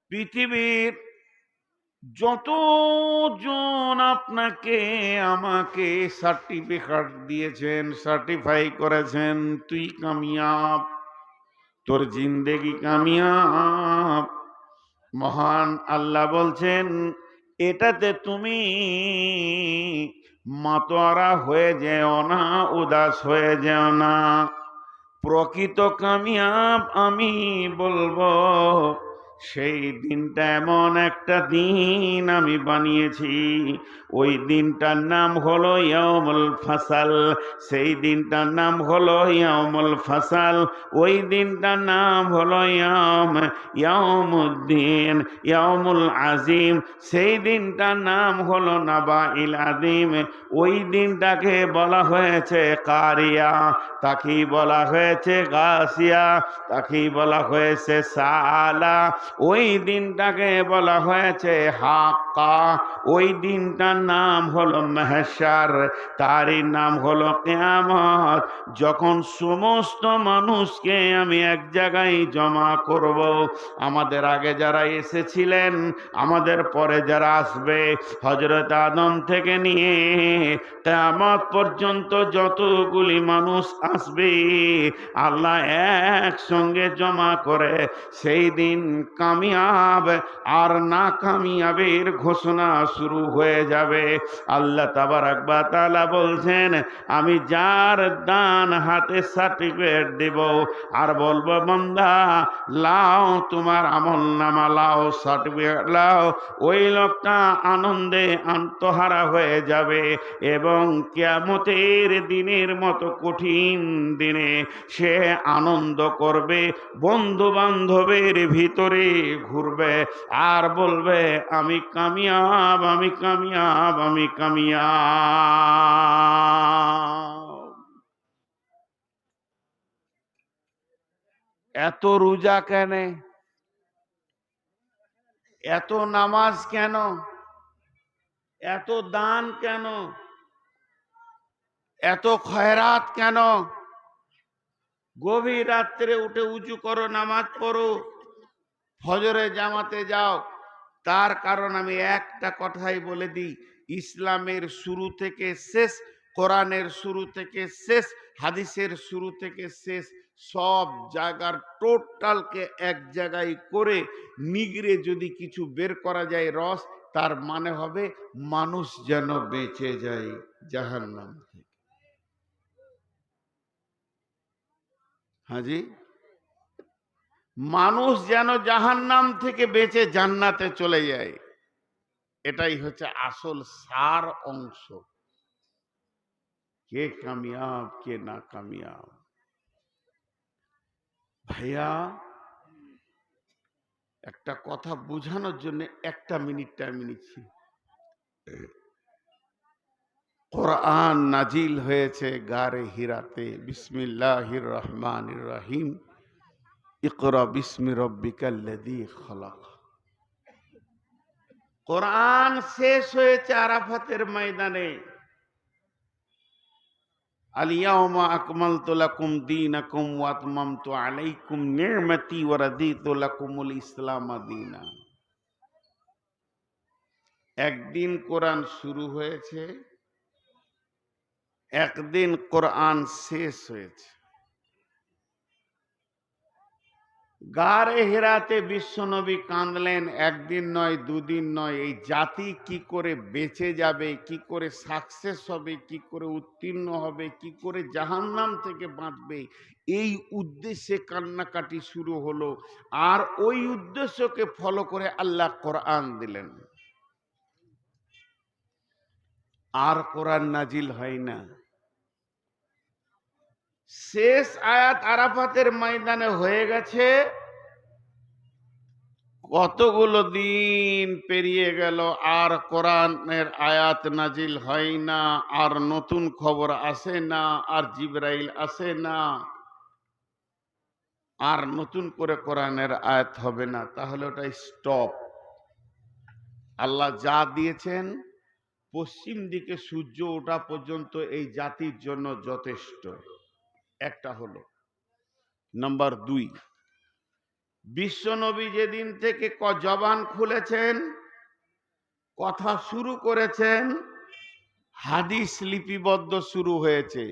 পৃথিবীর যতজন আপনাকে আমাকে সার্টিফিকেট দিয়েছেন, সার্টিফাই করেছেন, তুই কামিয়াব, তোর জিন্দেগি কামিয়াব, মহান আল্লাহ বলছেন এটাতে তুমি মাতোয়ারা হয়ে যেও না, উদাস হয়ে যেও না। প্রকৃত কামিয়াব আমি বলবো সেই দিনটা এমন একটা দিন আমি বানিয়েছি, ওই দিনটার নাম হলো ইয়াউমুল ফাসাল। সেই দিনটার নাম হলো ইয়াউমুল ফাসাল, ওই দিনটার নাম হলো ইয়াউমুদ্দিন, ইয়াউমুল আজিম। সেই দিনটার নাম হলো নাবাইল আদিম। ওই দিনটাকে বলা হয়েছে কারিয়া, তাকেই বলা হয়েছে গাসিয়া, তাকেই বলা হয়েছে সালা। ওই দিনটাকে বলা হয়েছে হাক্কা। ওই দিনটার নাম হলো মাহশার, তারই নাম হলো কিয়ামত। যখন সমস্ত মানুষকে আমি এক জায়গায় জমা করব, আমাদের আগে যারা এসেছিলেন, আমাদের পরে যারা আসবে, হযরত আদম থেকে নিয়ে কিয়ামত পর্যন্ত যতগুলি মানুষ আসবে, আল্লাহ একসঙ্গে জমা করে সেই দিন কামিয়াব আর না কামিয়াবের ঘোষণা শুরু হয়ে যাবে। আল্লাহ তাবারাক ওয়া তাআলা বলছেন, আমি যার ডান হাতে সার্টিফিকেট দেব আর বলবো বান্দা লাও তোমার আমলনামা লাও, সার্টিফিকেট লাও, ওই লোকটা আনন্দে আত্মহারা হয়ে যাবে এবং কিয়ামতের দিনের মতো কঠিন দিনে সে আনন্দ করবে, বন্ধু বান্ধবের ভিতরে ঘুরবে আর বলবে আমি কামিয়াব, আমি কামিয়াব, আমি কামিয়াব। এত রোজা কেন, এত নামাজ কেন, এত দান কেন, এত খয়রাত কেন? গভীর রাত্রে উঠে উঁচু করো, নামাজ পড়ো, ফজরে জামাতে যাও। তার কারণ আমি একটা কথাই বলে দিই, ইসলামের শুরু থেকে শেষ, কোরআনের শুরু থেকে শেষ, হাদিসের শুরু থেকে শেষ, সব জায়গার টোটালকে এক জায়গায় করে নিগড়ে যদি কিছু বের করা যায় রস, তার মানে হবে মানুষ যেন বেঁচে যায় জাহান্নাম থেকে। হাজি, মানুষ যেন জাহান্নাম থেকে বেঁচে জান্নাতে চলে যায়, এটাই হচ্ছে আসল সার অংশ। কে কামিয়াব কে না কামিয়াব। ভাইয়া, একটা কথা বোঝানোর জন্য একটা মিনিট টাইম নিচ্ছি। কোরআন নাজিল হয়েছে গারে হিরাতে, বিসমিল্লাহির রহমানির রহিম, ইকরা বিসমি রব্বিকাল্লাযী খলাক। কোরআন শেষ হয়েছে আরাফাতের ময়দানে, আল-ইয়াওমা আকমালতু লাকুম দীনাকুম ওয়া আতমামতু আলাইকুম নি'মাতি ওয়া রাদিতু লাকুমুল ইসলাম দীনা। একদিন কোরআন শুরু হয়েছে, একদিন কোরআন শেষ হয়েছে। গারে হেরাতে বিশ্বনবী কাঁদলেন, একদিন নয়, দুদিন নয়। এই জাতি কি করে বেঁচে যাবে, কি করে সাকসেস হবে, কি করে উত্তীর্ণ হবে, কি করে জাহান্নাম থেকে বাঁচবে, এই উদ্দেশ্যে কান্নাকাটি শুরু হলো। আর ওই উদ্দেশ্যকে ফলো করে আল্লাহ কোরআন দিলেন। আর কোরআন নাজিল হয় না। শেষ আয়াত আরাফাতের ময়দানে হয়ে গেছে, কতগুলো দিন পেরিয়ে গেল আর কোরআনের আয়াত নাজিল হয় না, আর নতুন খবর আসে না, আর জিবরাইল আসে না, আর নতুন করে কোরআনের আয়াত হবে না। তাহলে ওটা স্টপ। আল্লাহ যা দিয়েছেন পশ্চিম দিকে সূর্য ওঠা পর্যন্ত এই জাতির জন্য যথেষ্ট। একটা হলো। নাম্বার 2, বিশ্বনবী যেদিন থেকে জবান খুলেছেন, কথা শুরু করেছেন, হাদিস লিপিবদ্ধ শুরু হয়েছে।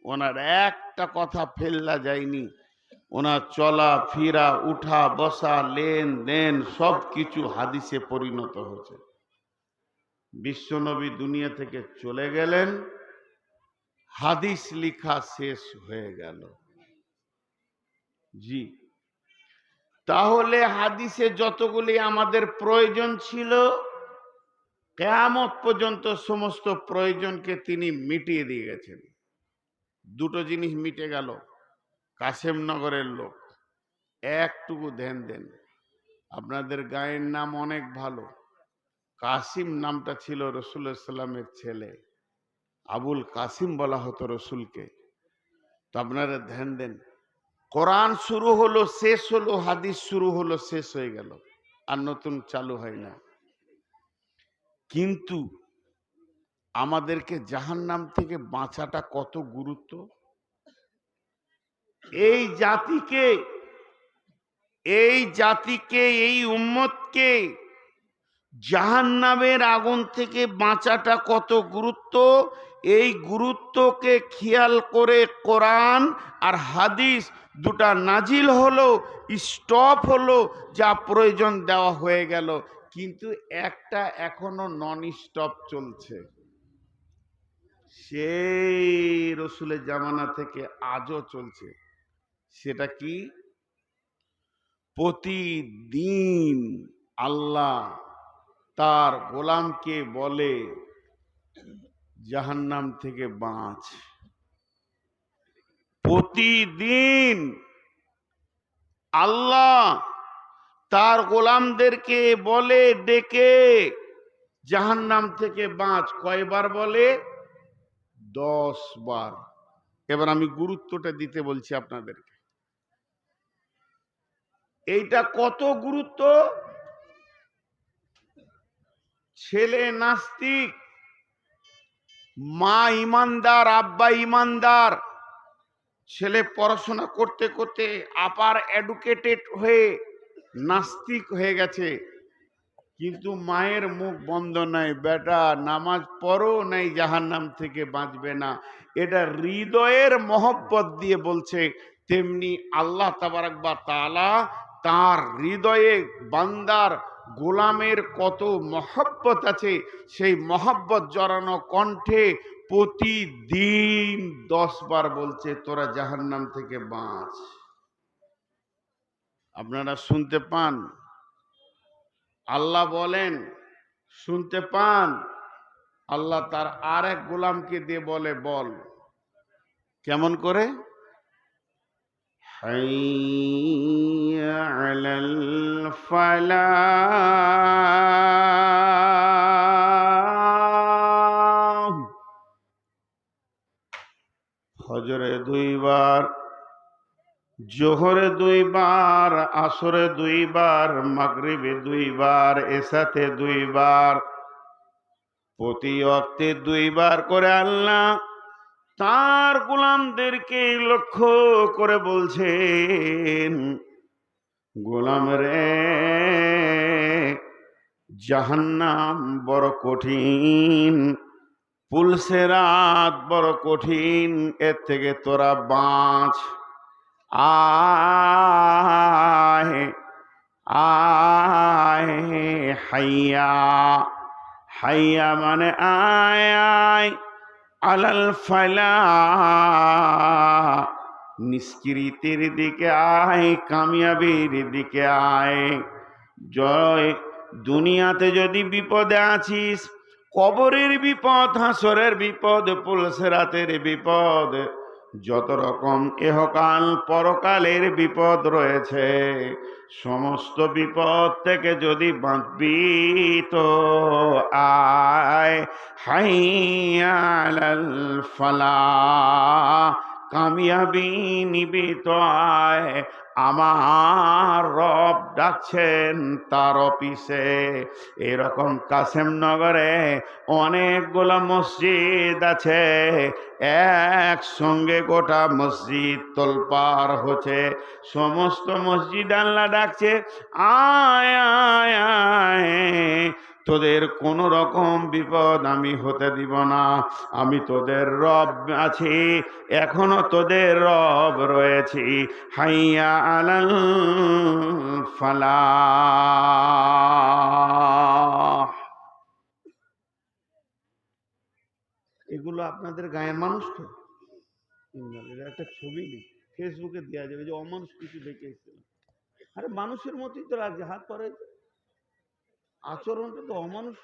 ওনার একটা কথা ফেললা যায়নি। ওনার চলা ফিরা, উঠা বসা, লেনদেন সব কিছু হাদিসে পরিণত হয়েছে। বিশ্বনবী দুনিয়া থেকে চলে গেলেন, হাদিস লিখা শেষ হয়ে গেল। জি, তাহলে হাদিসে যতগুলি আমাদের প্রয়োজন ছিল, কিয়ামত পর্যন্ত সমস্ত প্রয়োজনকে তিনি মিটিয়ে দিয়ে গেছেন। দুটো জিনিস মিটে গেল। কাশেমনগরের লোক, একটুকু ধ্যান দেন। আপনাদের গায়ের নাম অনেক ভালো। কাসিম নামটা ছিল রসুল্লাহ সাল্লামের ছেলে, আবুল কাসিম বলা হতো রসুলকে। তো আপনারা ধ্যান দেন, কোরআন শুরু হলো শেষ হলো, হাদিস শুরু হলো শেষ হয়ে গেল, আর নতুন চালু হয় না। কিন্তু আমাদেরকে জাহান্নাম থেকে বাঁচাটা কত গুরুত্ব। এই জাতিকে, এই উম্মতকে জাহান্নামের আগুন থেকে বাঁচাটা কত গুরুত্ব, এই গুরুত্বকে খেয়াল করে কোরআন আর হাদিস দুটা নাজিল হলো, স্টপ হলো, যা প্রয়োজন দেওয়া হয়ে গেল। কিন্তু একটা এখনো নন স্টপ চলছে, সেই রসুলের জামানা থেকে আজও চলছে। সেটা কি? প্রতিদিন আল্লাহ তার গোলামকে বলে জাহান্নাম থেকে বাঁচ। প্রতিদিন আল্লাহ তার গোলামদেরকে বলে ডেকে জাহান্নাম থেকে বাঁচ। কয়বার বলে? 10 বার। এবার আমি গুরুত্বটা দিতে বলছি আপনাদেরকে। এইটা কত গুরুত্ব। ছেলে নাস্তিক, মা ইমানদার, আব্বা ইমানদার, ছেলে পড়াশোনা করতে করতে আপার এডুকেটেড হয়ে নাস্তিক হয়ে গেছে, কিন্তু মায়ের মুখ বন্ধ নাই, বেটা নামাজ পড়ো নাই জাহান্নাম থেকে বাঁচবে না। এটা হৃদয়ের মহব্বত দিয়ে বলছে। তেমনি আল্লাহ তাবারক ওয়া তাআলা তার হৃদয়ে বান্দার গোলামের কত মহব্বত আছে, সেই মহব্বত জড়ানো কণ্ঠে প্রতিদিন 10 বার বলছে তোরা জাহান্নাম থেকে বাঁচ। আপনারা শুনতে পান? আল্লাহ বলেন শুনতে পান? আল্লাহ তার আর এক গোলামকে দিয়ে বলে, বল। কেমন করে? হাইয়া আলাল ফালাহ। ফজরে 2 বার, জোহরে 2 বার, আসরে 2 বার, মাগরিবে 2 বার, এশাতে 2 বার, প্রতি ওয়াক্তে 2 বার করে আল্লাহ তার গোলামদেরকে লক্ষ্য করে বলছেন, গোলাম রে, জাহান্নাম বড় কঠিন, পুলসেরাত বড় কঠিন, এর থেকে তোরা বাঁচ। আয় আয় হাইয়া, হাইয়া মানে আয় আয়, আলাল ফালাহ, নিষ্কৃতির দিকে আয়, কামিয়াবির দিকে আয়। জয়, দুনিয়াতে যদি বিপদে আছিস, কবরের বিপদ, হাসরের বিপদ, পুলসেরাতের বিপদ, যত রকম এহকাল পরকালের বিপদ রয়েছে, সমস্ত বিপদ থেকে যদি বাঁচবি তো আয়, হাইয়া আলাল ফালাহ, কামিয়াবি নিবি তো আয়, আমার রব ডাকছেন তার অফিসে। এরকম কাসেমনগরে অনেকগুলো মসজিদ আছে, একসঙ্গে গোটা মসজিদ তোলপাড় হচ্ছে। সমস্ত মসজিদ আল্লাহ ডাকছে, আয় আয় আয়, তোদের কোনো রকম বিপদ আমি হতে দিব না, আমি তোদের রব আছি, এখনো তোদের রব রয়েছি। হাইয়া আলাল ফালাহ। এগুলো আপনাদের গায়ের মানুষ তো, একটা ছবি ফেসবুকে দেওয়া যাবে যে অমানুষ কিছু দেখে এসেছিলাম। আরে মানুষের মতোই তো লাগছে, হাত পরে আচরণটা তো অমানুষ।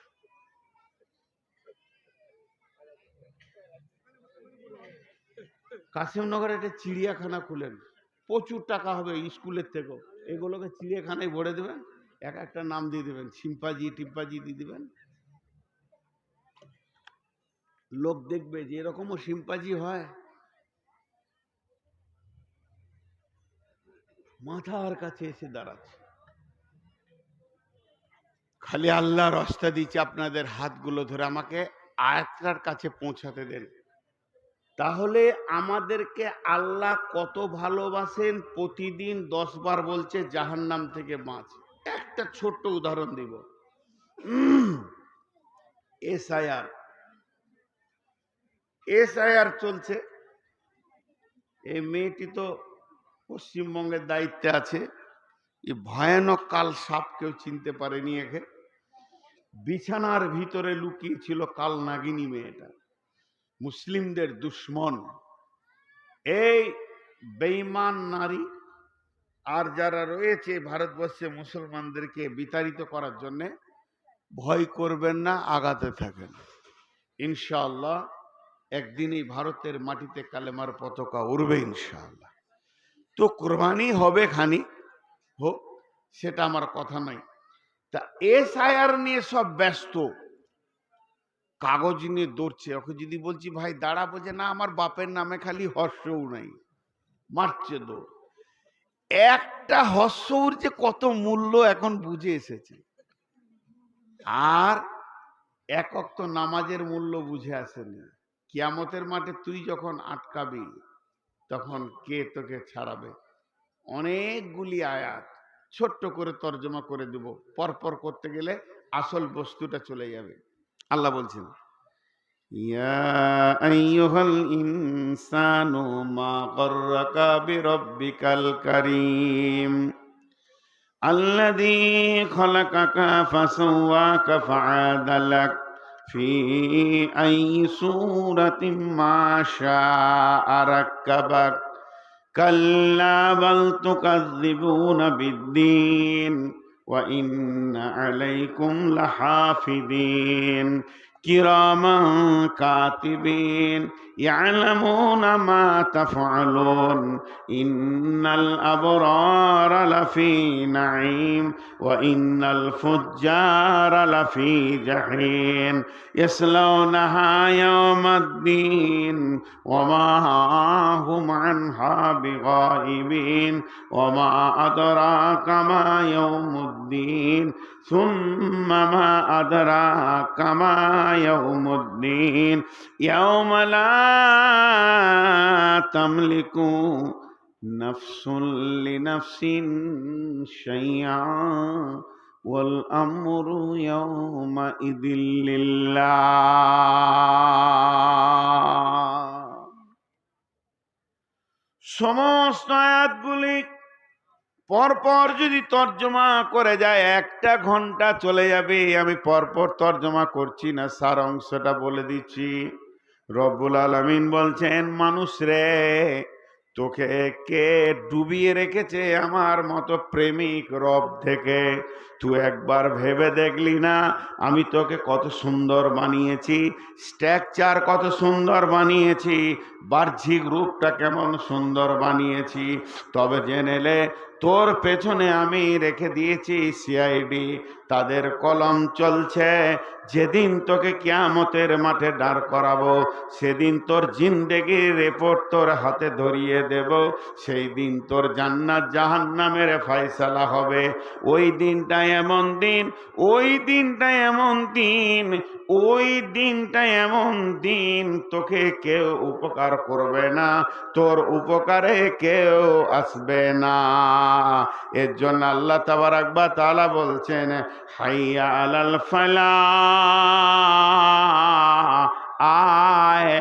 কাসিমনগরে একটা চিড়িয়াখানা খুলেন, প্রচুর টাকা হবে স্কুলের থেকেও। এগুলোকে চিড়িয়াখানায় ভরে দেবেন, এক একটা নাম দিয়ে দেবেন, সিম্পাজি টিম্পাজি দিয়ে দেবেন। লোক দেখবে যে এরকমও সিম্পাজি হয়। মাথার কাছে এসে দাঁড়াচ্ছে। খালি আল্লাহ রাস্তা দিচ্ছে, আপনাদের হাতগুলো ধরে আমাকে আয়াতটার কাছে পৌঁছাতে দেন। তাহলে আমাদেরকে আল্লাহ কত ভালোবাসেন, প্রতিদিন 10 বার বলছে জাহান্নাম থেকে বাঁচ। একটা ছোট্ট উদাহরণ দিব। এসআইআর চলছে। এই মেয়েটি তো পশ্চিমবঙ্গের দায়িত্বে আছে। এই ভয়ানক কাল সাপ কেউ চিনতে পারেনি। একে বিছানার ভিতরে লুকিয়েছিল কাল নাগিনী মেয়েটা, মুসলিমদের দুশ্মন। এই বেঈমান নারী আর যারা রয়েছে ভারতবর্ষে মুসলমানদেরকে বিতাড়িত করার জন্য, ভয় করবেন না, আগাতে থাকেন। ইনশাআল্লাহ একদিনই ভারতের মাটিতে কালেমার পতাকা উড়বে ইনশাআল্লাহ। তো কোরবানি হবে খানি হোক, সেটা আমার কথা নয়। তা এসআইআর নিয়ে সব ব্যস্ত, কাগজ নিয়ে দৌড়ছে। ওকে যদি বলছি ভাই দাঁড়া, বলছে না আমার বাপের নামে খালি হর্ষও নাই, মারছে দৌড়। একটা হর্ষর যে কত মূল্য এখন বুঝে এসেছে, আর একক তো নামাজের মূল্য বুঝে আসেনি। কিয়ামতের মাঠে তুই যখন আটকাবি তখন কে তোকে ছাড়াবে। অনেকগুলি আয়াত ছোট্ট করে তর্জমা করে দেব, পরপর করতে গেলে আসল বস্তুটা চলে যাবে। আল্লাহ বলছেন, ইয়া আইয়ুহাল ইনসানু মা গররাকা বিরব্বিকাল কারীম আল্লাযী খলাকাকা ফাসাওয়াকা ফাআদালাক ফি আইয়ি সূরাতিন মা শাআ রাক্কাবাক কাল্লা বাল তুকাযযিবুনা বিদ্দীন ওয়া ইন্না আলাইকুম লাহাফিযিন কিরামান কাতিবিন ইয়ালামুনা মা তাফআলুন ইন্নাল আবরারা লাফি নাঈম ওয়া ইন্নাল ফুজ্জারা লাফি জাহিম ইয়াসলাউনাহা ইয়াওমাদ্দিন ওয়া মা হুম আনহা বিগাইবিন ওয়া মা আদরাকা মা ইয়াউমুদ্দিন সুম্মা মা আদরাকা মা ইয়াউমুদ্দিন ইয়াওমা লা তামলিকু নাফসুন লিনাফসিন শাইআ ওয়াল আমরু ইয়াওমাইযিল লিল্লাহ। সমস্ত আয়াতগুলি পরপর যদি তর্জমা করে যায় 1টা ঘন্টা চলে যাবে। আমি পরপর তর্জমা করছি না, সার অংশটা বলে দিচ্ছি। রব্বুল আলামিন বলছেন, মানুষ রে, তোকে কে ডুবিয়ে রেখেছে আমার মতো প্রেমিক রব থেকে? তুই একবার ভেবে দেখলি না আমি তোকে কত সুন্দর বানিয়েছি, স্ট্রাকচার কত সুন্দর বানিয়েছি, বাহ্যিক রূপটা কেমন সুন্দর বানিয়েছি? তবে জেনেলে তোর পেছনে আমি রেখে দিয়েছি সিআইডি, তাদের কলম চলছে। যেদিন তোকে কিয়ামতের মাঠে দাঁড় করাবো, সেদিন তোর জিন্দেগির রিপোর্ট তোর হাতে ধরিয়ে দেব। সেই দিন তোর জান্নাত জাহান্নামের ফয়সালা হবে। ওই দিনটা এমন দিন, ওই দিনটা এমন দিন, ওই দিনটা এমন দিন, তোকে কেউ উপকার করবে না, তোর উপকারে কেউ আসবে না। এর জন্য আল্লাহ তাবারাক ওয়া তাআলা বলছেন, হাইয়া আলাল ফালাহ, আয়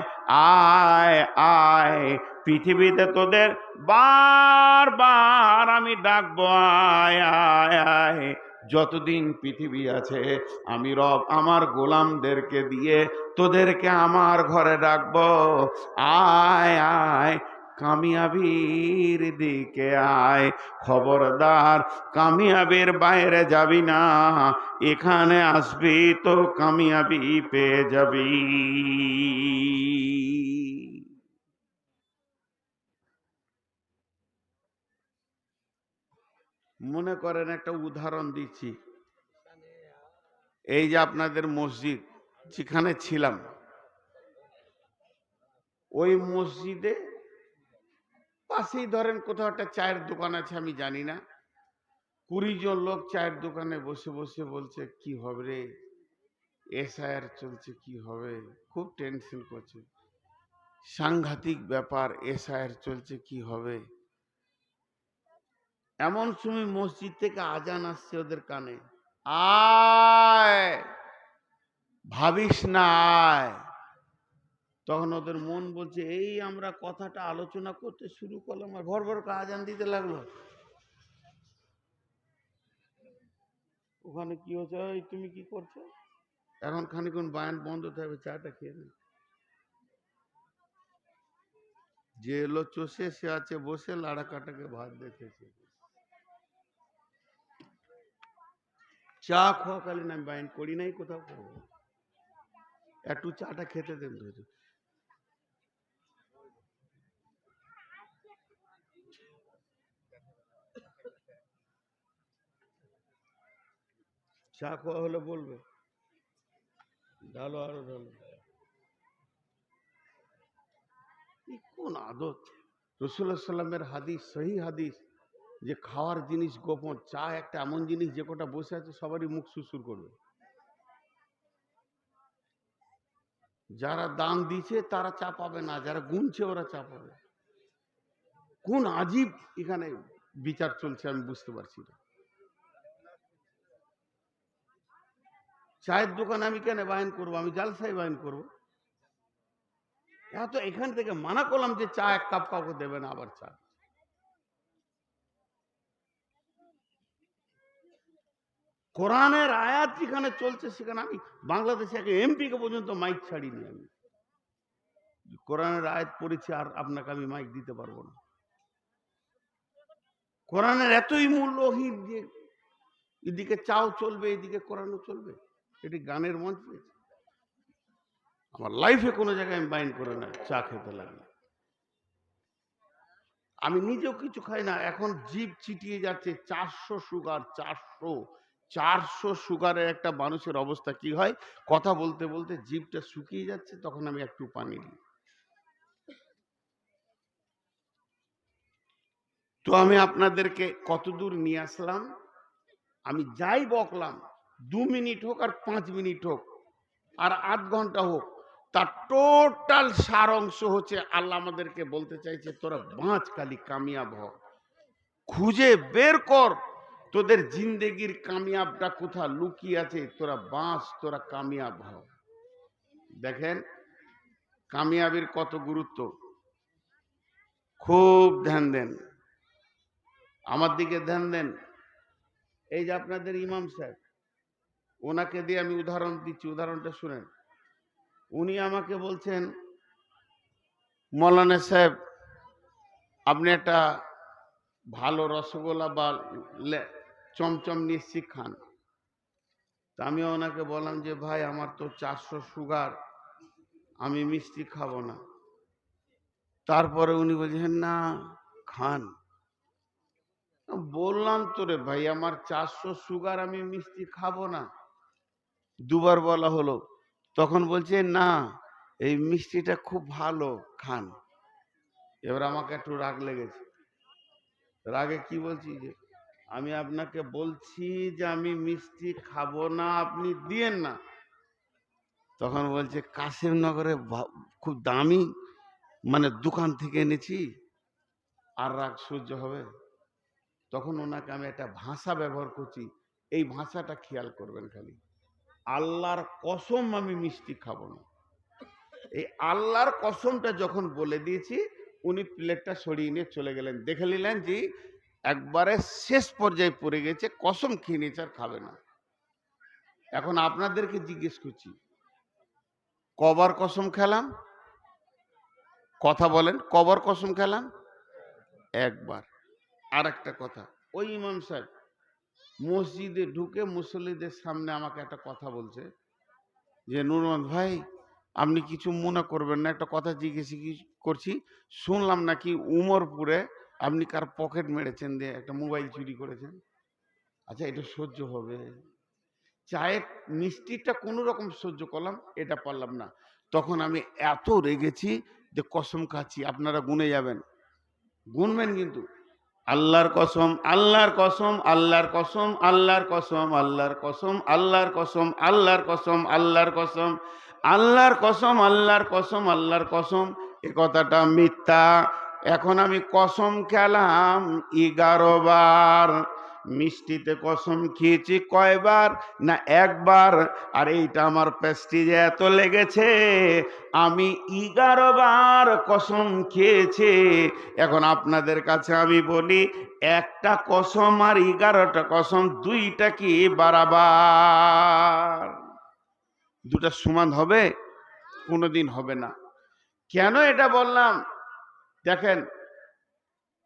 আয় আয়। পৃথিবীতে তোদের বারবার আমি ডাকবো, আয় আয় আয়। যতদিন পৃথিবী আছে আমি রব আমার গোলামদেরকে দিয়ে তোদেরকে আমার ঘরে ডাকবো, আয় আয়, কামিয়াবির দিকে আয়। খবরদার কামিয়াবির বাইরে যাবি না, এখানে আসবি তো কামিয়াবি পেয়ে যাবি। মনে করেন একটা উদাহরণ দিচ্ছি, এই যে আপনাদের মসজিদ যেখানে ছিলাম, ওই মসজিদে পাশেই ধরেন কোথাও একটা চায়ের দোকান আছে, আমি জানি না, 20 জন লোক চায়ের দোকানে বসে বসে বলছে কি হবে রে, এসআইআর চলছে, কি হবে, খুব টেনশন করছে, সাংঘাতিক ব্যাপার, এসআইআর চলছে, কি হবে। এমন সময় মসজিদ থেকে আজান আসছে ওদের কানে, আয় ভাবিস না আয়। তখন ওদের মন বলছে এই আমরা কথাটা আলোচনা করতে শুরু করলাম আর ভর ভর করে আজান দিতে লাগলো। ওখানে কি হচ্ছে, ওই তুমি কি করছো, এখন খানিক্ষণ বায়ান বন্ধ থাকবে, চাটা খেয়ে নে। যে এলো চষে, সে আছে বসে লাড়া কাটাকে ভাত দেখেছে। চা খাওয়াকালীন আমি বায়ান করি নাই, কোথাও করবো, একটু চাটা খেতে দেন ধরে। চা খাওয়া হলে বলবে, ঢালো আরো ঢালো। কোন আদত! রাসূলুল্লাহ সাল্লামের হাদিস, সহি হাদিস, যে খাওয়ার জিনিস গোপন, চা একটা এমন জিনিস যে কটা বসে আছে সবারই মুখ সুসুর করবে। যারা দান দিচ্ছে তারা চা পাবে না, যারা গুনছে ওরা চা পাবে। কোন আজীব এখানে বিচার চলছে আমি বুঝতে পারছি না। চায়ের দোকানে আমি কেন বায়ান করবো, আমি জালসায় বায়ান করবো। তো এখান থেকে মানা করলাম যে চা এক কাপ কাউকে দেবে না, আবার চা। কোরআনের আয়াত যেখানে চলছে সেখানে আমি বাংলাদেশে এক এমপি কে পর্যন্ত মাইক ছাড়িনি। আমি কোরআনের আয়াত পড়েছি আর আপনাকে আমি মাইক দিতে পারবো না। কোরআনের এতই মূল্যহীন যে এদিকে চাও চলবে, এদিকে কোরআনও চলবে, এটি গানের মঞ্চ। আমার লাইফে কোনো জায়গায় আমি বাইন করে না চা খেতে লাগলে। আমি নিজেও কিছু খাই না, এখন জিভ চিটিয়ে যাচ্ছে। 400 সুগার, 400 সুগারের একটা মানুষের অবস্থা কি হয়, কথা বলতে বলতে জিভটা শুকিয়ে যাচ্ছে, তখন আমি একটু পানি দিই। তো আমি আপনাদেরকে কতদূর নিয়ে আসলাম, আমি যাই বকলাম, 2 মিনিট হোক আর 5 মিনিট হোক আর আধ ঘন্টা হোক, তার টোটাল সার অংশ হচ্ছে আল্লাহ আমাদেরকে বলতে চাইছে তোরা বাঁচ, খালি কামিয়াব হ, খুঁজে বের কর তোদের জিন্দেগির কামিয়াবটা কোথা লুকিয়ে আছে, তোরা বাঁচ, তোরা কামিয়াব হ। দেখেন কামিয়াবির কত গুরুত্ব, খুব ধ্যান দেন, আমার দিকে ধ্যান দেন। এই যে আপনাদের ইমাম সাহেব, ওনাকে দিয়ে আমি উদাহরণ দিচ্ছি, উদাহরণটা শুনেন। উনি আমাকে বলছেন, মৌলানা সাহেব আপনি একটা ভালো রসগোল্লা বা চমচম নিশ্চিত খান। তা আমি ওনাকে বললাম যে ভাই আমার তো 400 সুগার, আমি মিষ্টি খাবো না। তারপরে উনি বলছেন না খান। বললাম তো রে ভাই, আমার 400 সুগার, আমি মিষ্টি খাবো না। দুবার বলা হলো, তখন বলছে না, এই মিষ্টিটা খুব ভালো, খান। এবার আমাকে একটু রাগ লেগেছে। রাগে কি বলছি, যে আমি আপনাকে বলছি যে আমি মিষ্টি খাবো না, আপনি দিয়েন না। তখন বলছে কাশিমনগরে খুব দামি মানে দোকান থেকে এনেছি, আর রাগ সহ্য হবে? তখন ওনাকে আমি একটা ভাষা ব্যবহার করছি, এই ভাষাটা খেয়াল করবেন খালি। আল্লাহর কসম আমি মিষ্টি খাবো না। এই আল্লাহর কসমটা যখন বলে দিয়েছি, উনি প্লেটটা সরিয়ে নিয়ে চলে গেলেন। দেখে নিলেন যে একবারে শেষ পর্যায়ে পড়ে গেছে, কসম খেয়ে নিয়েছে, আর খাবে না। এখন আপনাদেরকে জিজ্ঞেস করছি, কবার কসম খেলাম? কথা বলেন, কবার কসম খেলাম? একবার। আর একটা কথা, ওই ইমাম সাহেব মসজিদে ঢুকে মুসল্লিদের সামনে আমাকে একটা কথা বলছে, যে নূর মোহাম্মদ ভাই, আপনি কিছু মনে করবেন না, একটা কথা জিজ্ঞেস করছি। শুনলাম নাকি উমরপুরে আপনি কার পকেট মেরেছেন, দিয়ে একটা মোবাইল চুরি করেছেন। আচ্ছা, এটা সহ্য হবে? চায়ের মিষ্টিটা কোনো রকম সহ্য করলাম, এটা পারলাম না। তখন আমি এত রেগেছি যে কসম খাচ্ছি, আপনারা গুনে যাবেন, গুনবেন কিন্তু। আল্লাহর কসম, আল্লাহর কসম, আল্লাহর কসম, আল্লাহর কসম, আল্লাহর কসম, আল্লাহর কসম, আল্লাহর কসম, আল্লাহর কসম, আল্লাহর কসম, আল্লাহর কসম, আল্লাহর কসম, এ কথাটা মিথ্যা। এখন আমি কসম খেলাম 11 বার। মিষ্টিতে কসম খেয়েছি কয়বার? না, একবার। আর এইটা আমার প্রেস্টিজে এত লেগেছে, আমি 11 বার কসম খেয়েছি। এখন আপনাদের কাছে আমি বলি, একটা কসম আর 11টা কসম, দুইটা কি বারাবার? দুটা সমান হবে? কোনোদিন হবে না। কেন এটা বললাম? দেখেন,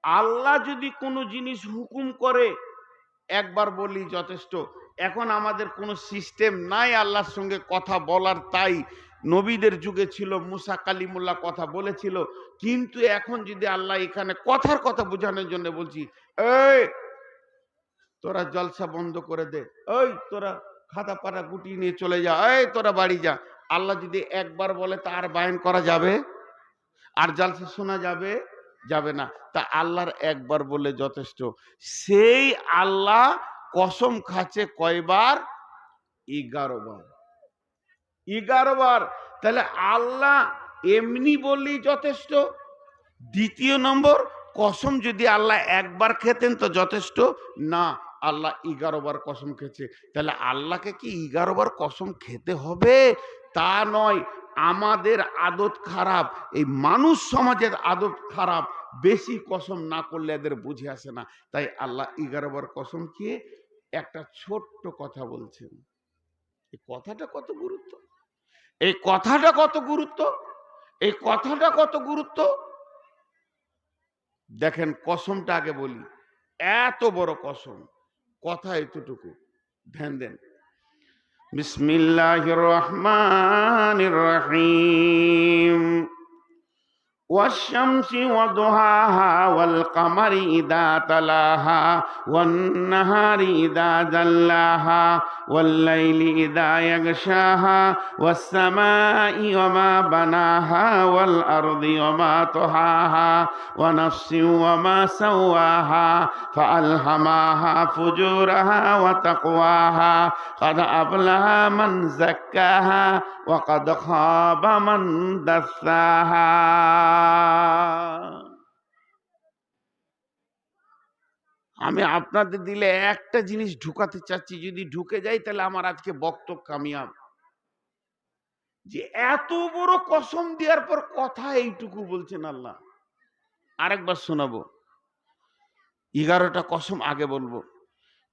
আল্লাহ যদি কোনো জিনিস হুকুম করে, একবার বলি যথেষ্ট। এখন আমাদের কোনো সিস্টেম নাই আল্লাহর সঙ্গে কথা বলার, তাই নবীদের যুগে ছিল, মুসা কালিমুল্লাহ কথা বলেছিল। কিন্তু এখন যদি আল্লাহ এখানে কথার কথা বোঝানোর জন্য বলছি, এই তোরা জলসা বন্ধ করে দে, ওই তোরা খাতা পাতা গুটিয়ে নিয়ে চলে যা, এই তোরা বাড়ি যা। আল্লাহ যদি একবার বলে, তার বায়ন করা যাবে? আর জলসা শোনা যাবে? যাবে না। তা আল্লাহর একবার বলে যথেষ্ট। সেই আল্লাহ কসম খাচ্ছে কয়বার? 11 বার। 11 বার। তাহলে আল্লাহ এমনি বললেই যথেষ্ট। দ্বিতীয় নম্বর, কসম যদি আল্লাহ একবার খেতেন তো যথেষ্ট না, আল্লাহ 11 বার কসম খেয়েছে। তাহলে আল্লাহকে কি 11 বার কসম খেতে হবে? তা নয়। আমাদের আদত খারাপ, এই মানুষ সমাজের আদত খারাপ, বেশি কসম না করলে এদের বুঝে আসে না। তাই আল্লাহ 11 বার কসম খেয়ে একটা ছোট্ট কথা বলছেন। এই কথাটা কত গুরুত্ব, এই কথাটা কত গুরুত্ব, এই কথাটা কত গুরুত্ব। দেখেন, কসমটা আগে বলি, এত বড় কসম, কথা এতটুকু, ধ্যান দেন। বিসমিল্লাহির রহমানির রহিম। والشمس وضحاها والقمر إذا تلاها والنهار إذا جلاها والليل إذا يغشاها والسماء وما بناها والأرض وما طحاها ونفس وما سواها فألهمها فجورها وتقواها قد أفلح من زكاها وقد خاب من دساها। আমি আপনাদের দিলে একটা জিনিস ঢুকাতে চাচ্ছি, যদি ঢুকে যাই তাহলে আমার আজকে বক্তব্য কামিয়াব। যে এত বড় কসম দেওয়ার পর কথা এইটুকু বলছেন আল্লাহ। আরেকবার শোনাবো, 11টা কসম আগে বলবো।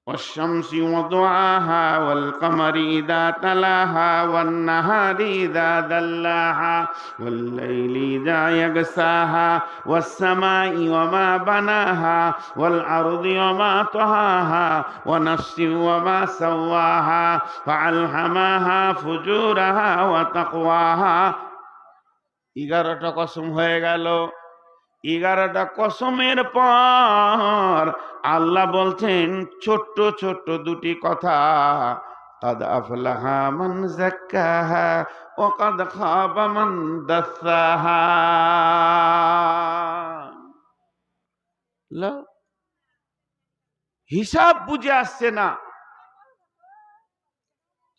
والشمس وضحاها والقمر إذا تلاها والنهار إذا دلاها والليل إذا يغشاها والسماء وما بناها والأرض وما طحاها ونفس وما سواها فألهمها فجورها وتقواها। 11টা কসম হয়ে গেল। 11টা কসমের পর আল্লাহ বলছেন ছোট্ট ছোট্ট দুটি কথা, قد أفلح من زكاها وقد خاب من دساها। হিসাব বুঝে আসছে না,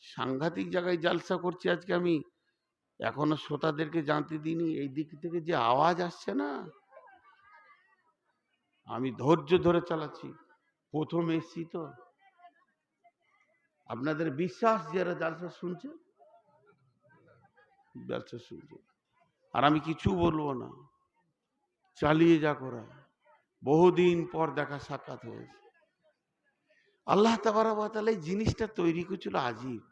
সাংঘাতিক জায়গায় জালসা করছি আজকে আমি, এখনো শ্রোতাদেরকে জানতে দিইনি। এই দিক থেকে যে আওয়াজ আসছে না, আমি ধৈর্য ধরে চালাচ্ছি, প্রথম এসছি তো। আপনাদের বিশ্বাস যারা জালসা শুনছে, জালসা শুনছে, আর আমি কিছু বলবো না, চালিয়ে যা করা। বহুদিন পর দেখা সাক্ষাৎ হয়েছে। আল্লাহ তাবারক ওয়া তাআলা এই জিনিসটা তৈরি করেছিল আজীব,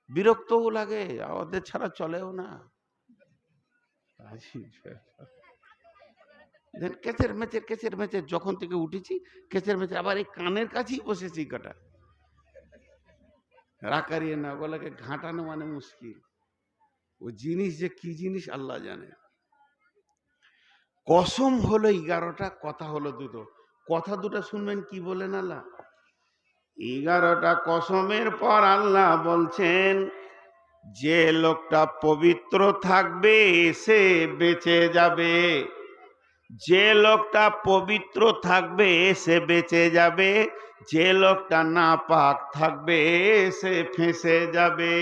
বিরক্তও লাগে, আমাদের ছাড়া চলেও না। কেচের মেচের যখন থেকে উঠেছি কেচের মেচের, আবার এই কানের কাছেই বসেছি কাটা রাকারিয়ে না, গলাকে ঘাঁটানো মানে মুশকিল। ও জিনিস যে কি জিনিস আল্লাহ জানে। কসম হলো 11টা, কথা হলো দুটো। কথা দুটো শুনবেন কি বলেন আল্লাহ। 11টা কসমের পর আল্লাহ বলছেন যে লোকটা পবিত্র থাকবে সে বেঁচে যাবে, যে লোকটা পবিত্র থাকবে সে বেঁচে যাবে, যে লোকটা নাপাক থাকবে সে ফেঁসে যাবে।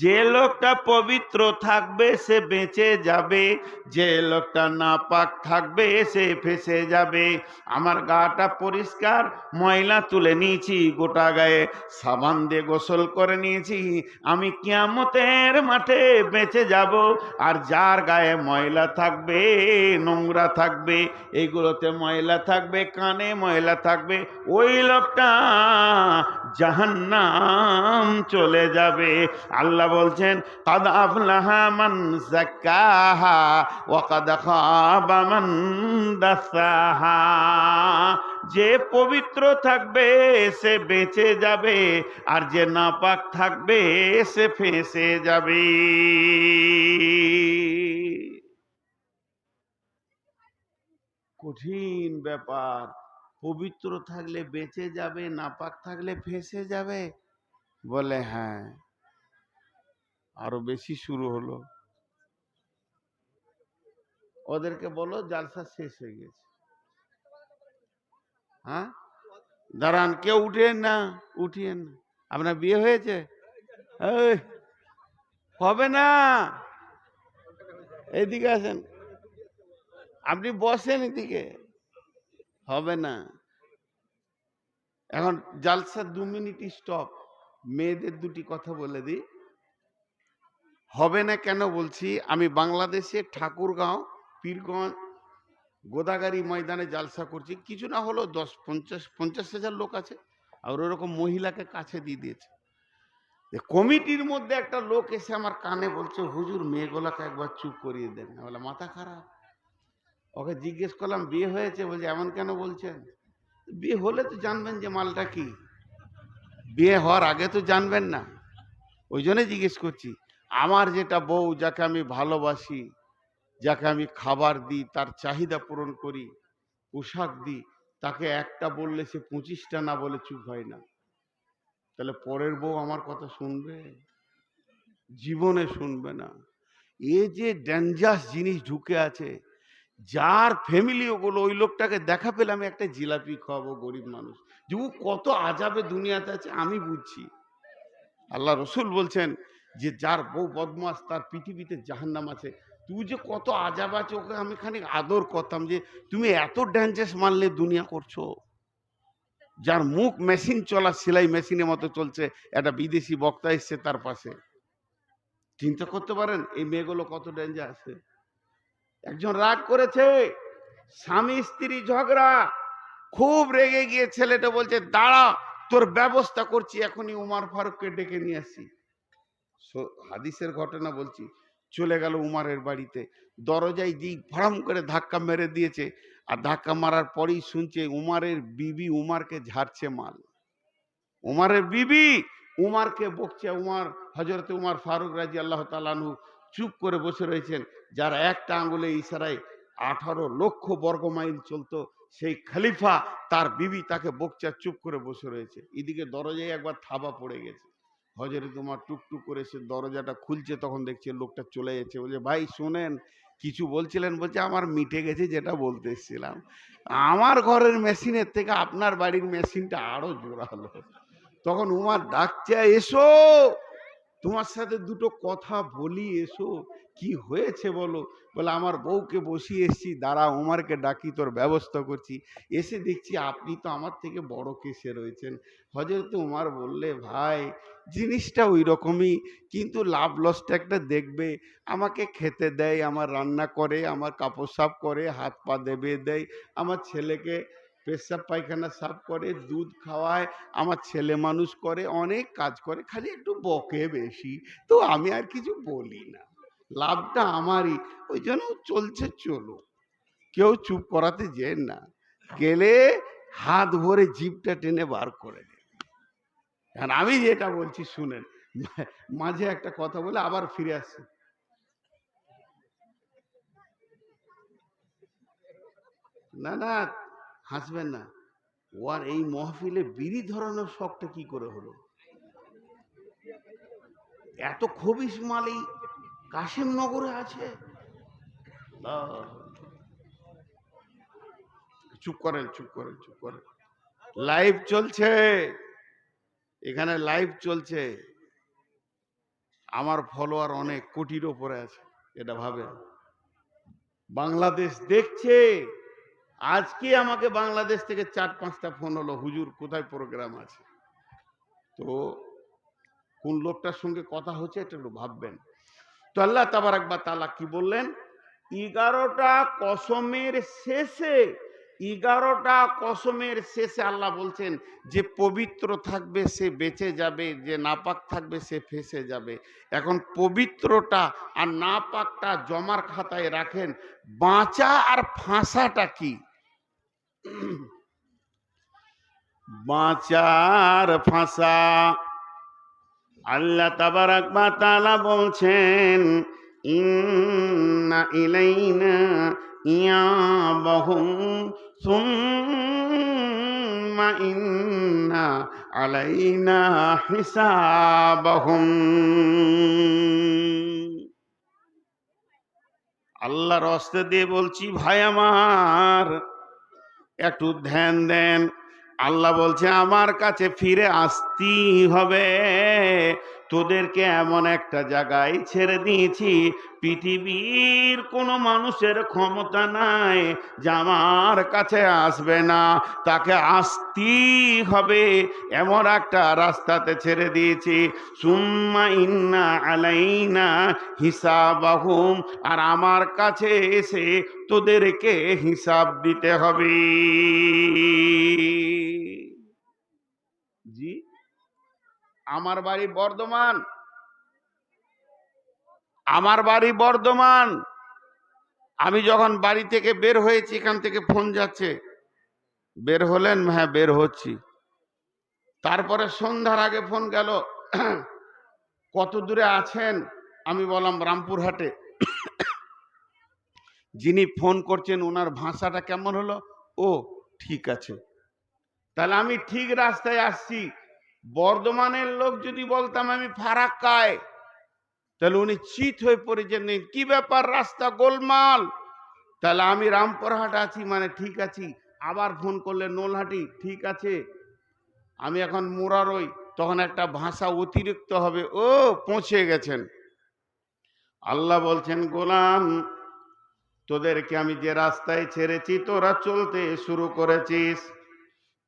যে লোকটা পবিত্র থাকবে সে বেঁচে যাবে, যে লোকটা নাপাক থাকবে সে ফেঁসে যাবে। আমার গাটা পরিষ্কার, ময়লা তুলে নিয়েছি গোটা গায়ে, সাবান দিয়ে গোসল করে নিয়েছি, আমি কিয়ামতের মাঠে বেঁচে যাব। আর যার গায়ে ময়লা থাকবে, নোংরা থাকবে, এইগুলোতে ময়লা থাকবে, কানে ময়লা থাকবে, ওই লোকটা জাহান্নাম চলে যাবে। আল্লাহ বলছেন قد أفلح من زكاها وقد خاب من دساها। যে পবিত্র থাকবে সে বেঁচে যাবে, আর যে নাপাক থাকবে সে ফেঁসে যাবে। কঠিন ব্যাপার। পবিত্র থাকলে বেঁচে যাবে, নাপাক থাকলে ফেঁসে যাবে। বলে হ্যাঁ, আরো বেশি শুরু হলো। ওদেরকে বলো জালসা শেষ হয়ে গেছে। হ্যাঁ, দাঁড়ান, কেউ উঠেন না, উঠিয়েন না। আপনার বিয়ে হয়েছে? হবে না, এদিকে আসেন, আপনি বসেন এদিকে, হবে না। এখন জালসা 2 মিনিট স্টপ। মেয়েদের দুটি কথা বলে দিই। হবে না কেন বলছি, আমি বাংলাদেশে ঠাকুরগাঁও, পীরগঞ্জ, গোদাগাড়ি ময়দানে জালসা করছি, কিছু না হলো 50,000 লোক আছে, আর ওরকম মহিলাকে কাছে দিয়ে দিয়েছে। কমিটির মধ্যে একটা লোক এসে আমার কানে বলছে, হুজুর মেয়েগুলাকে একবার চুপ করিয়ে দেন। বলে মাথা খারাপ। ওকে জিজ্ঞেস করলাম বিয়ে হয়েছে? বলছে এমন কেন বলছেন? বিয়ে হলে তো জানবেন যে মালটা কি, বিয়ে হওয়ার আগে তো জানবেন না, ওই জন্যই জিজ্ঞেস করছি। আমার যেটা বউ, যাকে আমি ভালোবাসি, যাকে আমি খাবার দিই, তার চাহিদা পূরণ করি, পোশাক দিই, তাকে একটা বললে সে 25টা না বলে চুপ হয় না। তাহলে পরের বউ আমার কথা শুনবে? জীবনে শুনবে না। এ যে ডেঞ্জারাস জিনিস ঢুকে আছে, যার ফ্যামিলি ওগুলো, ওই লোকটাকে দেখা পেলে আমি একটা জিলাপি খাওয়াবো, গরিব মানুষ। যে ও কত আজাবে দুনিয়াতে আছে আমি বুঝছি। আল্লাহ রসুল বলছেন যে যার বউ বদমাস তার পৃথিবীতে জাহান্নাম আছে। তুই যে কত আজাব আছে, ওকে আমি খানিক আদর করতাম, যে তুমি এত ডেঞ্জারাস মানলে দুনিয়া করছো। যার মুখ মেশিন চলা, সেলাই মেশিনের মতো চলছে, একটা বিদেশি বক্তা এসছে তার পাশে। চিন্তা করতে পারেন এই মেয়েগুলো কত ডেঞ্জার আছে। একজন রাগ করেছে, স্বামী স্ত্রী ঝগড়া, খুব রেগে গিয়ে ছেলেটা বলছে দাঁড়া তোর ব্যবস্থা করছি, এখনই উমার ফারুককে ডেকে নিয়ে আসি। হাদিসের ঘটনা বলছি। চলে গেল উমারের বাড়িতে, দরজায় দিক ভড়াম করে ধাক্কা মেরে দিয়েছে, আর ধাক্কা মারার পরেই শুনছে উমারের বিবি উমারকে ঝাড়ছে মাল। উমারের বিবি উমারকে বকছে। উমার, হযরতে উমার ফারুক রাদিয়াল্লাহু তাআলা আনহু চুপ করে বসে রয়েছেন, যার একটা আঙ্গুলে ইশারায় 18 লক্ষ বর্গ মাইল চলতো। সেই খলিফা তার বিবি তাকে বকচা চুপ করে বসে রয়েছে, এদিকে দরজায় একবার থাবা পড়ে গেছে। হজরত উমর টুকটুক করে সে দরজাটা খুলছে, তখন দেখছে লোকটা চলে যাচ্ছে। বলছে ভাই শোনেন, কিছু বলছিলেন? বলছে আমার মিটে গেছে, যেটা বলতে এসেছিলাম। আমার ঘরের মেশিনের থেকে আপনার বাড়ির মেশিনটা আরো জোরালো। তখন উমার ডাকছে, এসো তোমার সাথে দুটো কথা বলি, এসো। কি হয়েছে বলো? বলে আমার বউকে বসিয়ে এসছি, দাঁড়া উমারকে ডাকি, তোর ব্যবস্থা করছি। এসে দেখছি আপনি তো আমার থেকে বড় কেসে রয়েছেন। হযরত উমার বললে, ভাই জিনিসটা ওই রকমই, কিন্তু লাভ লসটা একটা দেখবে। আমাকে খেতে দেয়, আমার রান্না করে, আমার কাপড় সাফ করে, হাত পা দেবে দেয়, আমার ছেলেকে পেশাব পায়খানা সাফ করে, দুধ খাওয়ায়, আমার ছেলে মানুষ করে, অনেক কাজ করে, খালি একটু বকে বেশি। তো আমি আর কিছু বলি না, লাভটা আমারই, ওই জন্য চলছে চলো, কেউ চুপ করাতে যেন না, গেলে হাত ভরে জিভটা টেনে বার করে দেয়। কারণ আমি যেটা বলছি শুনেন, মাঝে একটা কথা বলে আবার ফিরে আসছি। না না, হাসবেন না। ওর এই মহফিলে বিড়ি ধরানোর শখটা কি করে হলো? এত খবিস মালি কাশিমনগরে আছে। চুপ করেন, চুপ করেন, চুপ করেন। লাইভ চলছে, এখানে লাইভ চলছে। আমার ফলোয়ার অনেক কোটির ওপরে আছে, এটা ভাবেন। বাংলাদেশ দেখছে। আজকে আমাকে বাংলাদেশ থেকে 4-5টা ফোন হলো, হুজুর কোথায় প্রোগ্রাম আছে। তো কোন লোকটার সঙ্গে কথা হচ্ছে এটা একটু ভাববেন। তো আল্লাহ তাবারাক ওয়া তাআলা কি বললেন? 11টা কসমের শেষে, 11টা কসমের শেষে আল্লাহ বলছেন যে পবিত্র থাকবে সে বেঁচে যাবে, যে নাপাক থাকবে সে ফেঁসে যাবে। এখন পবিত্রটা আর নাপাকটা জমার খাতায় রাখেন। বাঁচা আর ফাঁসাটা কি? বাঁচার ফাঁসা আল্লাহ তাবারাক ওয়া তাআলা বলছেন, ইন্না ইলাইনা ইয়াবাহুম সুম্মা ইন্না আলাইনা হিসাবাহুম। আল্লাহর রাস্তা দিয়ে বলছি, ভাই আমার একটু ধ্যান দেন। আল্লাহ বলছে আমার কাছে ফিরে আসতেই হবে। তোদেরকে এমন একটা জায়গায় ছেড়ে দিয়েছি, পৃথিবীর কোনো মানুষের ক্ষমতা নাই যে আমার কাছে আসবে না, তাকে আসতেই হবে। এমন একটা রাস্তাতে ছেড়ে দিয়েছি। সুম্মা ইন্না আলাইনা হিসাবাহুম, আর আমার কাছে এসে তোদেরকে হিসাব দিতে হবে। জি, আমার বাড়ি বর্ধমান, আমার বাড়ি বর্ধমান। আমি যখন বাড়ি থেকে বের হয়েছি, এখান থেকে ফোন যাচ্ছে, বের হলেন? হ্যাঁ বের হচ্ছি। তারপরে সন্ধ্যার আগে ফোন গেল, কত দূরে আছেন? আমি বললাম রামপুরহাটে। যিনি ফোন করছেন ওনার ভাষাটা কেমন হলো? ও ঠিক আছে, তাহলে আমি ঠিক রাস্তায় আসছি। বর্ধমানের লোক যদি বলতাম আমি ফারাক্কায়, তাহলে উনি চিত হয়ে পড়েছেন, কি ব্যাপার রাস্তা গোলমাল। তাহলে আমি রামপুরহাট আছি মানে ঠিক আছি। আবার ফোন করলে নোলহাটি, ঠিক আছে। আমি এখন মোরারই, তখন একটা ভাষা অতিরিক্ত হবে, ও পৌঁছে গেছেন। আল্লাহ বলছেন, গোলাম তোদেরকে আমি যে রাস্তায় ছেড়েছি তোরা চলতে শুরু করেছিস,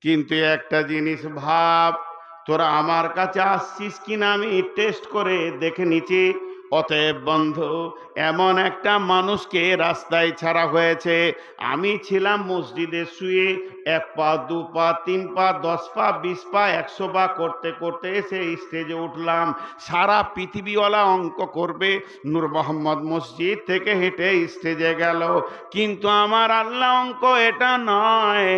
কিন্তু একটা জিনিস ভাব, তোরা আমার কাছে আসছিস কিনা আমি টেস্ট করে দেখে নিচ্ছি। অতএব বন্ধু, এমন একটা মানুষকে রাস্তায় ছাড়া হয়েছে। আমি ছিলাম মসজিদে শুয়ে, 1 পা 2 পা 3 পা 10 পা 20 পা 100 পা করতে করতে এসে স্টেজে উঠলাম। সারা পৃথিবীওয়ালা অঙ্ক করবে, নূর মোহাম্মদ মসজিদ থেকে হেঁটে স্টেজে গেল। কিন্তু আমার আল্লাহ অঙ্ক এটা নয়।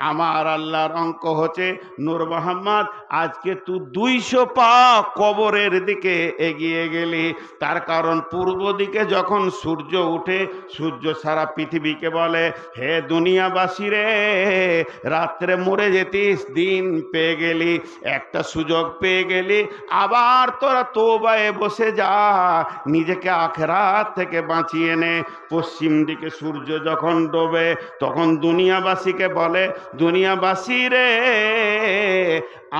আমার আল্লাহর অঙ্ক হচ্ছে, নূর মোহাম্মদ আজকে তুই 200 পা কবরের দিকে এগিয়ে গেলি। তার কারণ পূর্ব দিকে যখন সূর্য উঠে, সূর্য সারা পৃথিবীকে বলে, হে দুনিয়াবাসী রে, রাত্রে মরে যেতিস, দিন পেয়ে গেলি, একটা সুযোগ পেয়ে গেলি, আবার তোরা তওবায়ে বসে যা, নিজেকে আখিরাত থেকে বাঁচিয়ে নে। পশ্চিম দিকে সূর্য যখন ডোবে তখন দুনিয়াবাসীকে বলে, দুনিয়াবাসী রে,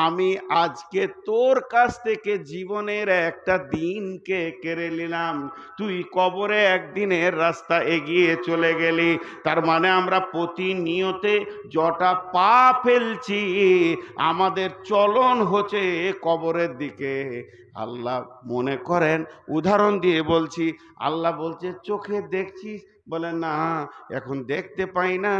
আমি আজকে তোর কাছ থেকে জীবনের একটা দিনকে কেড়ে নিলাম, তুই কবরে একদিনের রাস্তা এগিয়ে চলে গেলি। তার মানে আমরা প্রতিনিয়তে যটা পা ফেলছি, আমাদের চলন হচ্ছে কবরের দিকে। আল্লাহ মনে করেন, উদাহরণ দিয়ে বলছি, আল্লাহ বলছে চোখে দেখছিস, বলে না এখন দেখতে পাই না,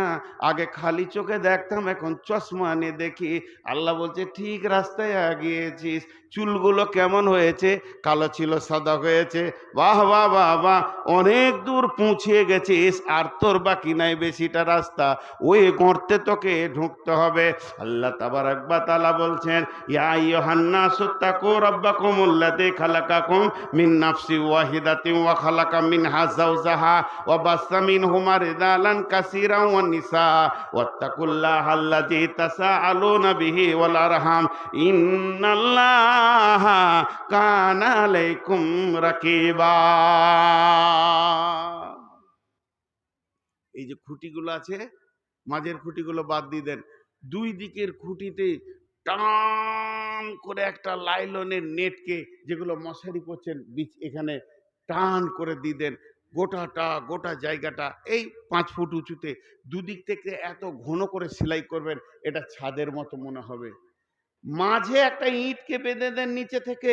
আগে খালি চোখে দেখতাম, এখন চশমা নিয়ে দেখি। আল্লাহ বলছে ঠিক রাস্তায় আগিয়েছিস। চুলগুলো কেমন হয়েছে? কালো ছিল সাদা হয়েছে। বাহ বাহ বাহ বাহ, অনেক দূর পৌঁছে গেছিস, আর তোর বাকি নাই বেশিটা রাস্তা, ওই গর্তে তোকে ঢুকতে হবে। আল্লাহ তাবারাক ওয়া তাআলা বলছেন, ইয়া আইয়ুহান নাসু তাকু রাব্বাকুমুল্লাযী খালাকাকুম মিন নাফসিন ওয়াহিদাতিন ওয়া খালাকা মিনহা যাওজাহা ওয়া বাসসা মিনহুমা রিজালান কাসীরান ওয়ান নিসা ওয়াত্তাকুল্লাহাল্লাযী তাসাআলুনা বিহি ওয়াল আরহাম ইন্নাল্লাহা কানা আলাইকুম রাকিবা। এই যে খুঁটিগুলো আছে, মাঝের খুঁটিগুলো বাদ দিয়ে দেন, দুই দিকের খুঁটিতে টান করে একটা লাইলনের নেটকে, যেগুলো মশারি করছেন এখানে টান করে দিয়ে দেন, গোটা জায়গাটা এই 5 ফুট উঁচুতে দুদিক থেকে এত ঘন করে সেলাই করবেন, এটা ছাদের মতো মনে হবে। মাঝে একটা ইঁটকে বেঁধে দেন নিচে থেকে,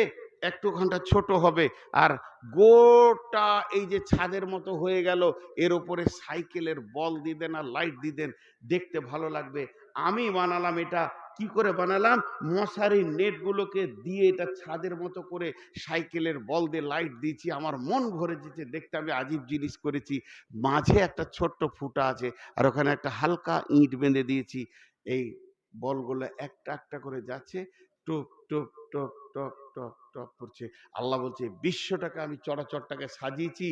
একটুখানটা ছোট হবে, আর গোটা এই যে ছাদের মতো হয়ে গেল, এর উপরে সাইকেলের বল দিয়ে দেন আর লাইট দিয়ে দেন, দেখতে ভালো লাগবে। আমি বানালাম এটা, কি করে বানালাম? মশারির নেটগুলোকে দিয়ে এটা ছাদের মতো করে সাইকেলের বল দিয়ে লাইট দিয়েছি, আমার মন ভরে যেতে, দেখতে আমি আজীব জিনিস করেছি। মাঝে একটা ছোট্ট ফুটা আছে, আর ওখানে একটা হালকা ইঁট বেঁধে দিয়েছি। এই বলগুলো একটা একটা করে যাচ্ছে, টুপ টুপ টপ টপ টপ টপ করছে। আল্লাহ বলছে বিশ্বটাকে আমি চরাচরটাকে সাজিয়েছি,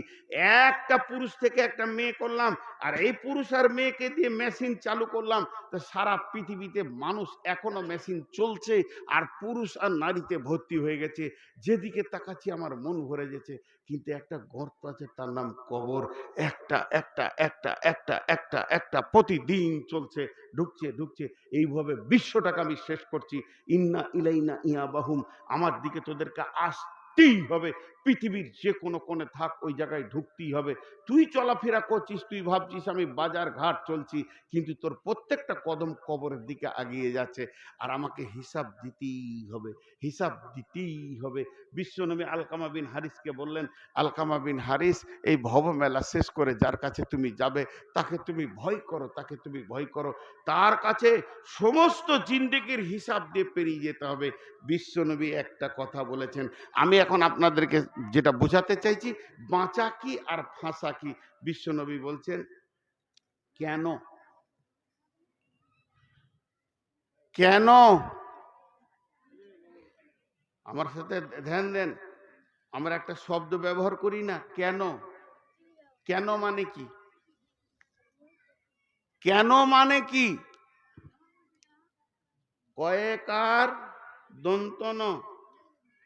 একটা পুরুষ থেকে একটা মেয়ে করলাম, আর এই পুরুষ আর মেয়েকে দিয়ে মেশিন চালু করলাম। তো সারা পৃথিবীতে মানুষ এখনো মেশিন চলছে, আর পুরুষ আর নারীতে ভর্তি হয়ে গেছে। যেদিকে তাকাচ্ছি আমার মন ভরে গেছে। কিন্তু একটা গর্ত আছে, তার নাম কবর। একটা একটা একটা একটা একটা একটা প্রতিদিন চলছে, ঢুকছে। এইভাবে বিশ্বটাকে আমি শেষ করছি। ইন্না ইলাইনা ইয়াবাহুম, আমার দিকে তোদেরকে আসতেই হবে। পৃথিবীর যে কোনো কোণে থাক, ওই জায়গায় ঢুকতেই হবে। তুই চলাফেরা করছিস, তুই ভাবছিস আমি বাজার ঘাট চলছি, কিন্তু তোর প্রত্যেকটা কদম কবরের দিকে আগিয়ে যাচ্ছে, আর আমাকে হিসাব দিতেই হবে। বিশ্বনবী আলকামা বিন হারিসকে বললেন, আলকামা বিন হারিস, এই ভব মেলা শেষ করে যার কাছে তুমি যাবে, তাকে তুমি ভয় করো, তার কাছে সমস্ত জিন্দেগির হিসাব দিয়ে পেরিয়ে যেতে হবে। বিশ্বনবী একটা কথা বলেছেন, আমি এখন আপনাদেরকে যেটা বোঝাতে চাইছি, বাঁচা কি আর ফাঁসা কি। বিশ্বনবী বলছেন, কেন আমার সাথে ধ্যান দেন, আমরা একটা শব্দ ব্যবহার করি না, কেন মানে কি? কেন মানে কি? কয়েকার দন্তন,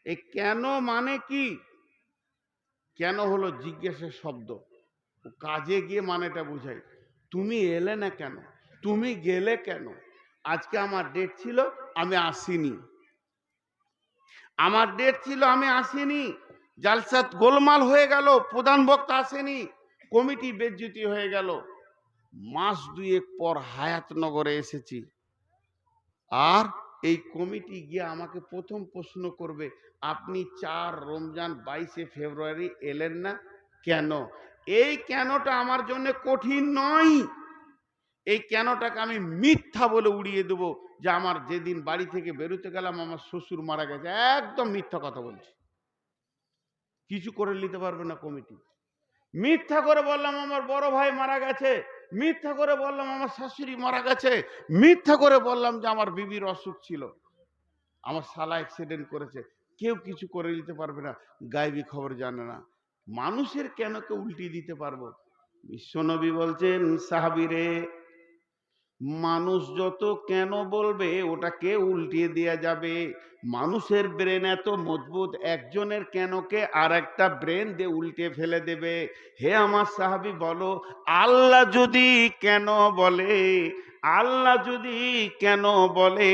এই কেন মানে কি? কেন হলো জিজ্ঞাসার শব্দ, কাজে গিয়ে মানেটা বুঝাই। তুমি এলে না কেন? তুমি গেলে কেন? আজকে আমার ডেট ছিল, আমি আসিনি। জালসাত গোলমাল হয়ে গেল, প্রধান বক্তা আসেনি, কমিটি বেজ্জতি হয়ে গেল। মাস 2 পর হায়াতনগরে এসেছি, আর এই কমিটি গিয়ে আমাকে প্রথম প্রশ্ন করবে, আপনি 4 রমজান 22 ফেব্রুয়ারি এলেন না কেন? এই কেনটা আমার জন্য কঠিন নয়। এই কেনটাকে আমি মিথ্যা বলে উড়িয়ে দেবো যে আমার যেদিন বাড়ি থেকে বেরোতে গেলাম আমার শ্বশুর মারা গেছে, একদম মিথ্যা কথা বলছি, কিছু করে নিতে পারবে না কমিটি। মিথ্যা করে বললাম আমার বড় ভাই মারা গেছে, মিথ্যা করে বললাম আমার শাশুড়ি মারা গেছে, মিথ্যা করে বললাম যে আমার বিবির অসুখ ছিল, আমার শালা অ্যাক্সিডেন্ট করেছে, কেউ কিছু করে দিতে পারবে না, গায়েবী খবর জানে না। মানুষের কেন কে উল্টিয়ে দিতে পারবো? বিশ্বনবী বলছেন, সাহাবীরে, মানুষ যত কেন বলবে ওটাকে উল্টিয়ে দেয়া যাবে। মানুষের ব্রেন এত মজবুত, একজনের কেনকে আর একটা ব্রেন দিয়ে উল্টে ফেলে দেবে। হে আমার সাহাবী বলো, আল্লাহ যদি কেন বলে, আল্লাহ যদি কেন বলে,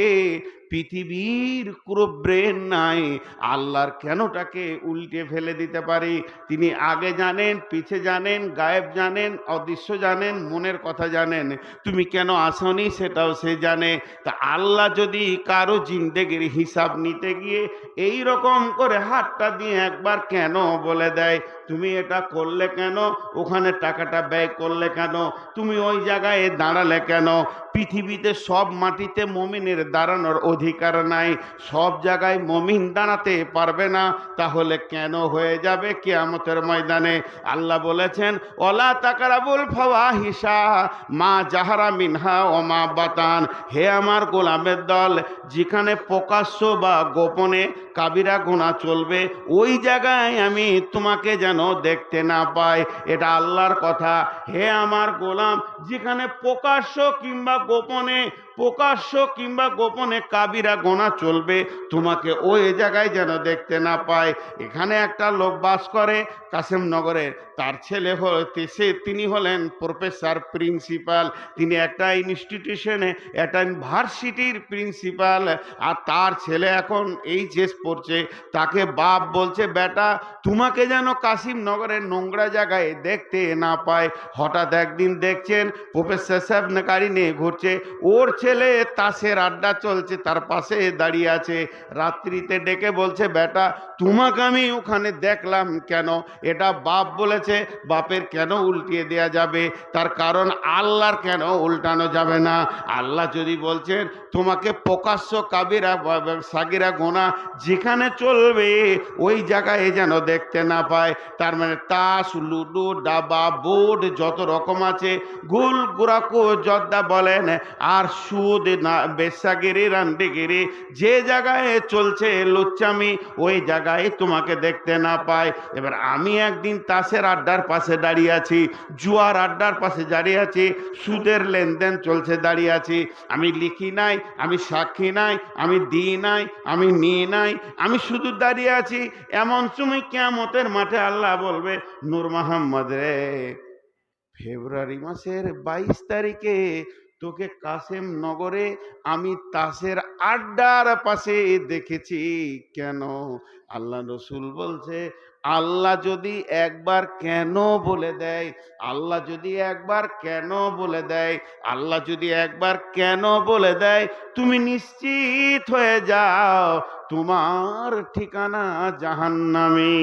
পৃথিবীর কোনো ব্রেন নাই, আল্লাহর কেনটাকে উল্টে ফেলে দিতে পারি। তিনি আগে জানেন, পিছে জানেন, গায়েব জানেন, অদৃশ্য জানেন, মনের কথা জানেন। তুমি কেন আসনি সেটাও সে জানে। তা আল্লাহ যদি কারো জিন্দেগির হিসাব নিতে গিয়ে এই রকম করে হাতটা দিয়ে একবার কেন বলে দেয়, তুমি এটা করলে কেন, ওখানে টাকাটা ব্যয় করলে কেন, তুমি ওই জায়গায় দাঁড়ালে কেন? পৃথিবীতে সব মাটিতে মুমিনের দাঁড়ানোর অধিকার নাই, সব জায়গায় মুমিন দাঁড়াতে পারবে না। তাহলে কেন হয়ে যাবে কিয়ামতের ময়দানে? আল্লাহ বলেছেন, ওয়ালা তাকরাবুল ফাওয়াহিশা মা জাহারা মিনহা ওয়া মা বাতান। হে আমার গোলামের দল, যেখানে প্রকাশ্য বা গোপনে কাবিরা গুনাহ চলবে, ওই জায়গায় আমি তোমাকে যেন দেখতে না পাই। এটা আল্লাহর কথা। হে আমার গোলাম, যেখানে প্রকাশ্য কিংবা গোপনে, প্রকাশ্য কিংবা গোপনে কাবিরা গোনাহ চলবে, তোমাকে ওই জায়গায় যেন দেখতে না পায়। এখানে একটা লোক বাস করে কাসেমনগরের, তার ছেলে তিনি হলেন প্রফেসর প্রিন্সিপাল, তিনি একটা ইনস্টিটিউশনে, একটা ইউনিভার্সিটির প্রিন্সিপাল, আর তার ছেলে এখন এইচএস পড়ছে। তাকে বাপ বলছে, বেটা তোমাকে যেন কাসিমনগরের নোংরা জায়গায় দেখতে না পায়। হঠাৎ একদিন দেখছেন প্রফেসর সাহেব গাড়ি নিয়ে ঘুরছে, ওর ছেলে তাসের আড্ডা চলছে, তার পাশে দাঁড়িয়ে আছে। রাত্রিতে ডেকে বলছে, বেটা তোমাকে আমি ওখানে দেখলাম কেন? এটা বাপ বলেছে। বাপের কেন উল্টিয়ে দেয়া যাবে? তার কারণ আল্লাহর কেন উল্টানো যাবে না? আল্লাহ যদি বলছেন তোমাকে প্রকাশ্য কাবিরা সাগিরা গোনাহ যেখানে চলবে ওই জায়গায় যেন দেখতে না পায়, তার মানে তাস, লুডো, ডাবা, বোর্ড যত রকম আছে, গুল গুড়াকো জর্দা বলেন, আর সুদ না বেশ্যাগিরি রান্ডিগিরি, যে জায়গায় চলছে লুচ্চামি, ওই জায়গায় তোমাকে দেখতে না পায়। এবার আমি একদিন তাসের আড্ডার পাশে দাঁড়িয়ে আছি, জুয়ার আড্ডার পাশে দাঁড়িয়ে আছি, সুদের লেনদেন চলছে দাঁড়িয়ে আছি, আমি লিখি নাই, আমি সাক্ষী নাই, আমি দিই নাই, আমি নিই নাই, আমি শুধু দাঁড়িয়ে আছি। এমন সময় কিয়ামতের মাঠে আল্লাহ বলবে, নূর মোহাম্মদ রে, ফেব্রুয়ারি মাসের 22 তারিখে তোকে কাসেম নগরে আমি তাসের আড্ডার পাশে দেখেছি। কেন? আল্লাহ রসুল বলছে, আল্লাহ যদি একবার কেন বলে দেয়, আল্লাহ যদি একবার কেন বলে দেয়, আল্লাহ যদি একবার কেন বলে দেয়, তুমি নিশ্চিত হয়ে যাও তোমার ঠিকানা জাহান্নামে।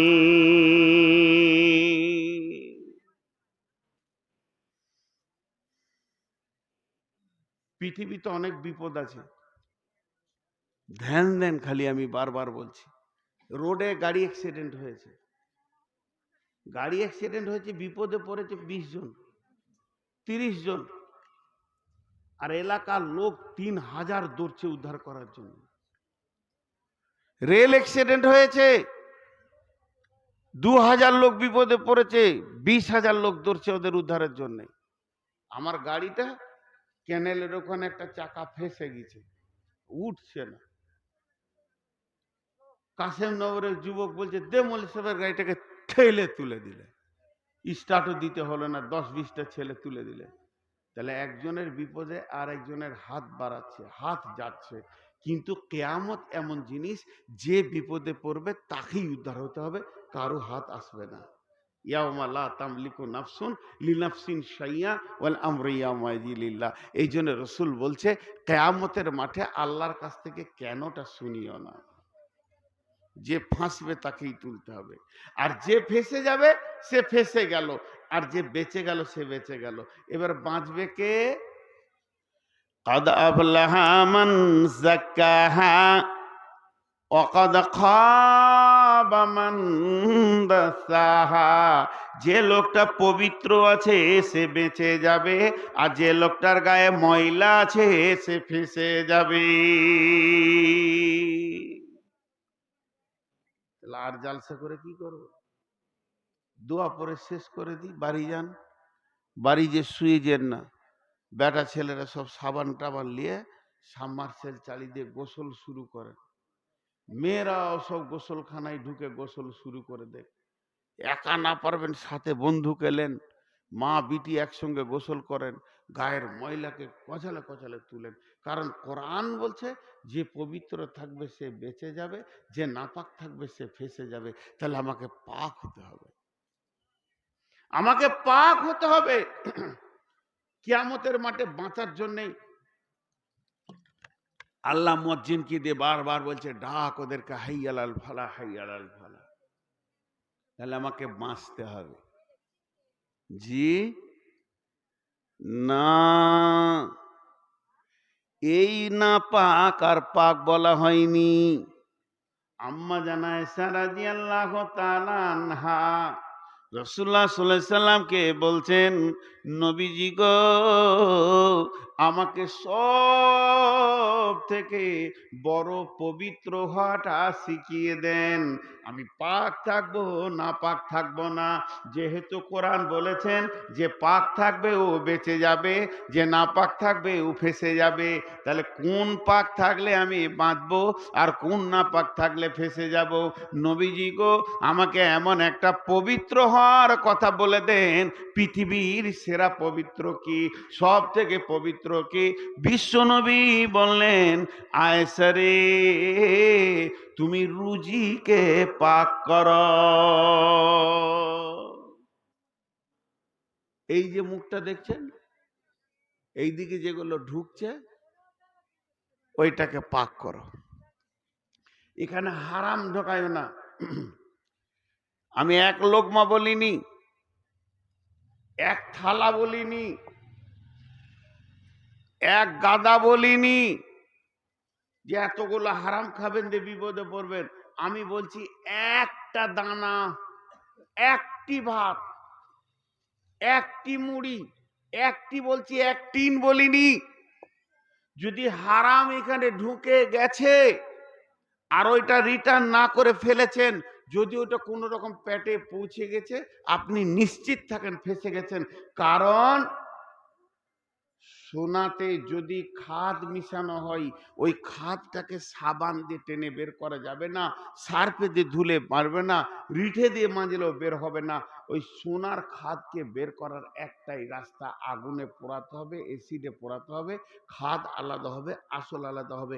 পৃথিবীতে অনেক বিপদ আছে, ধ্যান দেন খালি, আমি বারবার বলছি। রোডে গাড়ি অ্যাক্সিডেন্ট হয়েছে, গাড়ি অ্যাক্সিডেন্ট হয়েছে, বিপদে পড়েছে 20 জন, 30 জন, আর এলাকার লোক 3000 দৌড়ছে উদ্ধার করার জন্য। রেল অ্যাক্সিডেন্ট হয়েছে, 2000 লোক বিপদে পড়েছে, 20,000 লোক দৌড়ছে ওদের উদ্ধারের জন্য। আমার গাড়িটা ক্যানেলের ওখানে একটা চাকা ফেসে গেছে, উঠছে না। কাসেমনগরের যুবক বলছে, দে মৌলভী সাহেবের গাড়িটাকে ঠেলে তুলে দিলে, স্টার্টও দিতে হলো না, 10-20টা ছেলে তুলে দিলে। তাহলে একজনের বিপদে আর একজনের হাত বাড়াচ্ছে, হাত যাচ্ছে। কিন্তু কেয়ামত এমন জিনিস, যে বিপদে পড়বে তাকেই উদ্ধার হতে হবে, কারো হাত আসবে না। ইয়াউমা লা তামলিকু নাফসুন লিনাফসিন শাইয়া ওয়াল আমরু ইয়াউমা ইযিন লিল্লাহ। এই জন্য রসুল বলছে, কেয়ামতের মাঠে আল্লাহর কাছ থেকে কেনটা শুনিও না। যে ফাঁসবে তাকেই তুলতে হবে, আর যে ফেসে যাবে সে ফেসে গেল, আর যে বেঁচে গেল সে বেঁচে গেল। এবার বাঁচবে কে? قد أفلح من زكاها وقد خاب من دساها। যে লোকটা পবিত্র আছে সে বেঁচে যাবে, আর যে লোকটার গায়ে ময়লা আছে সে ফেঁসে যাবে। আর জালসা করে কি করব? দোয়া পরে শেষ করে দিই, বাড়ি যান। বাড়ি যে শুয়ে যেন না, বেটা ছেলেরা সব সাবান টাবান নিয়ে সাবমার্সেল চালিয়ে দিয়ে গোসল শুরু করে। মেয়েরাও সব গোসলখানায় ঢুকে গোসল শুরু করে দেয়। একা না পারবেন, সাথে বন্ধুকে এলেন, মা বিটি একসঙ্গে গোসল করেন, গায়ের ময়লাকে কচালে কচালে তুলেন। কারণ কোরআন বলছে যে পবিত্র থাকবে সে বেঁচে যাবে, যে নাপাক থাকবে সে ফেঁসে যাবে। তাহলে আমাকে পাক হতে হবে, আমাকে পাক হতে হবে। কিয়ামতের মাঠে বাঁচার জন্যেই আল্লাহ মুয়াজ্জিনকে দিয়ে বারবার বলছে, ডাক ওদেরকে, হাইয়ালাল ফালাহ, হাইয়ালাল ফালাহ। তাহলে আমাকে বাঁচতে হবে। জি না, এই না পাক আর পাক বলা হয়নি। আম্মা জানা আয়েশা রাদিয়াল্লাহু তাআলা আনহা রাসূলুল্লাহ সাল্লাল্লাহু আলাইহি সাল্লামকে বলছেন, নবীজি গো, আমাকে সব থেকে বড় পবিত্র হওয়াটা শিখিয়ে দেন। আমি পাক থাকবো না পাক থাকবো না। যেহেতু কোরআন বলেছেন যে পাক থাকবে ও বেঁচে যাবে, যে না পাক থাকবে ও ফেঁসে যাবে, তাহলে কোন পাক থাকলে আমি বাঁচবো আর কোন না পাক থাকলে ফেঁসে যাব? নবীজি গো, আমাকে এমন একটা পবিত্র হওয়ার কথা বলে দেন। পৃথিবীর সেরা পবিত্র কি, সব থেকে পবিত্র কি? বিশ্বনবী বললেন, আয়েশা রে, তুমি রুজিকে পাক করো। এই যে মুখটা দেখছেন, এই দিকে যেগুলো ঢুকছে ওইটাকে পাক করো। এখানে হারাম ঢোকায় না। আমি এক লোকমা বলিনি, এক থালা বলিনি, এক গাদা বলিনি যে এতগুলো হারাম খাবেন যে বিপদে পড়বেন। আমি বলছি একটা দানা, একটি ভাত, একটি মুড়ি, একটি, বলছি এক টিন বলিনি। যদি হারাম এখানে ঢুকে গেছে আর ওইটা রিটার্ন না করে ফেলেছেন, যদি ওটা কোনো রকম পেটে পৌঁছে গেছে, আপনি নিশ্চিত থাকেন ফেঁসে গেছেন। কারণ সোনাতে যদি খাদ মিশানো হয়, ওই খাদটাকে সাবান দিয়ে টেনে বের করা যাবে না, সার্ফে দিয়ে ধুলে পারবে না, রিঠে দিয়ে মাজলেও বের হবে না। ওই সোনার খাদকে বের করার একটাই রাস্তা, আগুনে পোড়াতে হবে, এসিডে পোড়াতে হবে। খাদ আলাদা হবে, আসল আলাদা হবে।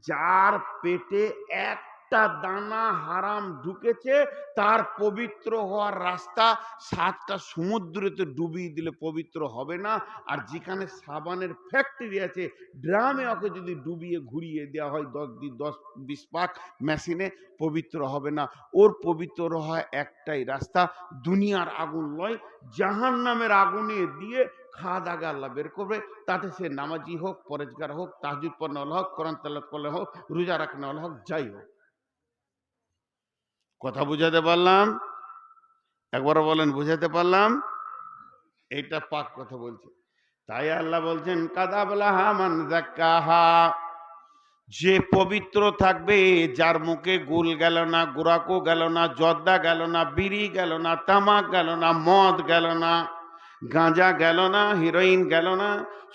যার পেটে একটা দানা হারাম ঢুকেছে, তার পবিত্র হওয়ার রাস্তা 7টা সমুদ্রতে ডুবিয়ে দিলে পবিত্র হবে না। আর যেখানে সাবানের ফ্যাক্টরি আছে, ড্রামে ওকে যদি ডুবিয়ে ঘুরিয়ে দেওয়া হয় 10-20 পাক মেশিনে, পবিত্র হবে না। ওর পবিত্র হয় একটাই রাস্তা, দুনিয়ার আগুন লয়, জাহান্নামের আগুনে দিয়ে খাদ আগে আল্লাহ বের করবে। তাতে সে নামাজি হোক, পরেজগার হোক, তাহাজ্জুদ পড়নেওয়ালা হোক, কোরআন তেলাওয়াত করলে হোক, রোজা রাখনেওয়ালা হোক, যাই হোক। কথা বুঝাতে পারলাম? একবার বলেন, বুঝাতে পারলাম? এইটা পাক কথা বলছে। তাই আল্লাহ বলছেন, কাদাবলাহা মান যাক্কাহা, যে পবিত্র থাকবে, যার মুখে গুল গেল না, গুরাকো গেল না, জর্দা গেল না, বিড়ি গেল না, তামাক গেল না, মদ গেল না, গাঁজা গেল না, হিরোইন গেল না,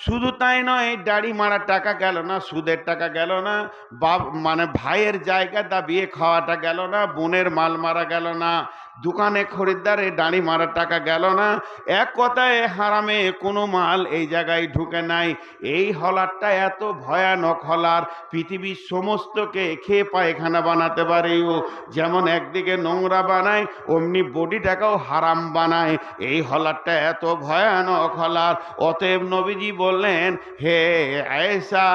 শুধু তাই নয়, দাড়ি মারা টাকা গেল না, সুদের টাকা গেল না, মানে ভাইয়ের জায়গা দাবিয়ে খাওয়াটা গেল না, বোনের মাল মারা গেল না, দোকানে খরিদ্দারে দাড়ি মারা টাকা গেল না। এক কথায় হারামে কোনো মাল এই জায়গায় ঢুকে নাই। এই হলারটা এত ভয়ানক হলার, পৃথিবীর সমস্তকে খেয়ে পায়খানা বানাতে পারে ও। যেমন একদিকে নোংরা বানায়, অমনি বডিটাকেও হারাম বানায়। এই হলারটা এত ভয়ানক হলার। অতএব নবীজি বললেন, হে আয়েশা,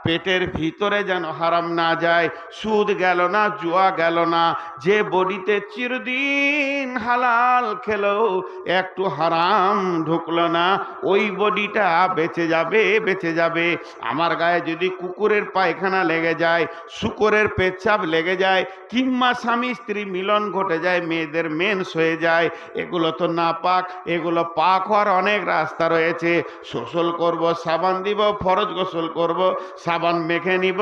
পেটের ভিতরে যেন হারাম না যায়। সুদ গেল না, জুয়া গেল না, যে বডিতে চিরদিন দিন হালাল খেলেও একটু হারাম ঢুকলো না, ওই বডিটা বেঁচে যাবে, বেঁচে যাবে। আমার গায়ে যদি কুকুরের পায়খানা লেগে যায়, শূকরের পেচ্ছাপ লেগে যায়, কিংবা স্বামী স্ত্রী মিলন ঘটে যায়, মেয়েদের মেন্স হয়ে যায়, এগুলো তো না পাক। এগুলো পাক হওয়ার অনেক রাস্তা রয়েছে। গোসল করব, সাবান দিব, ফরজ গোসল করব, সাবান মেখে নিব,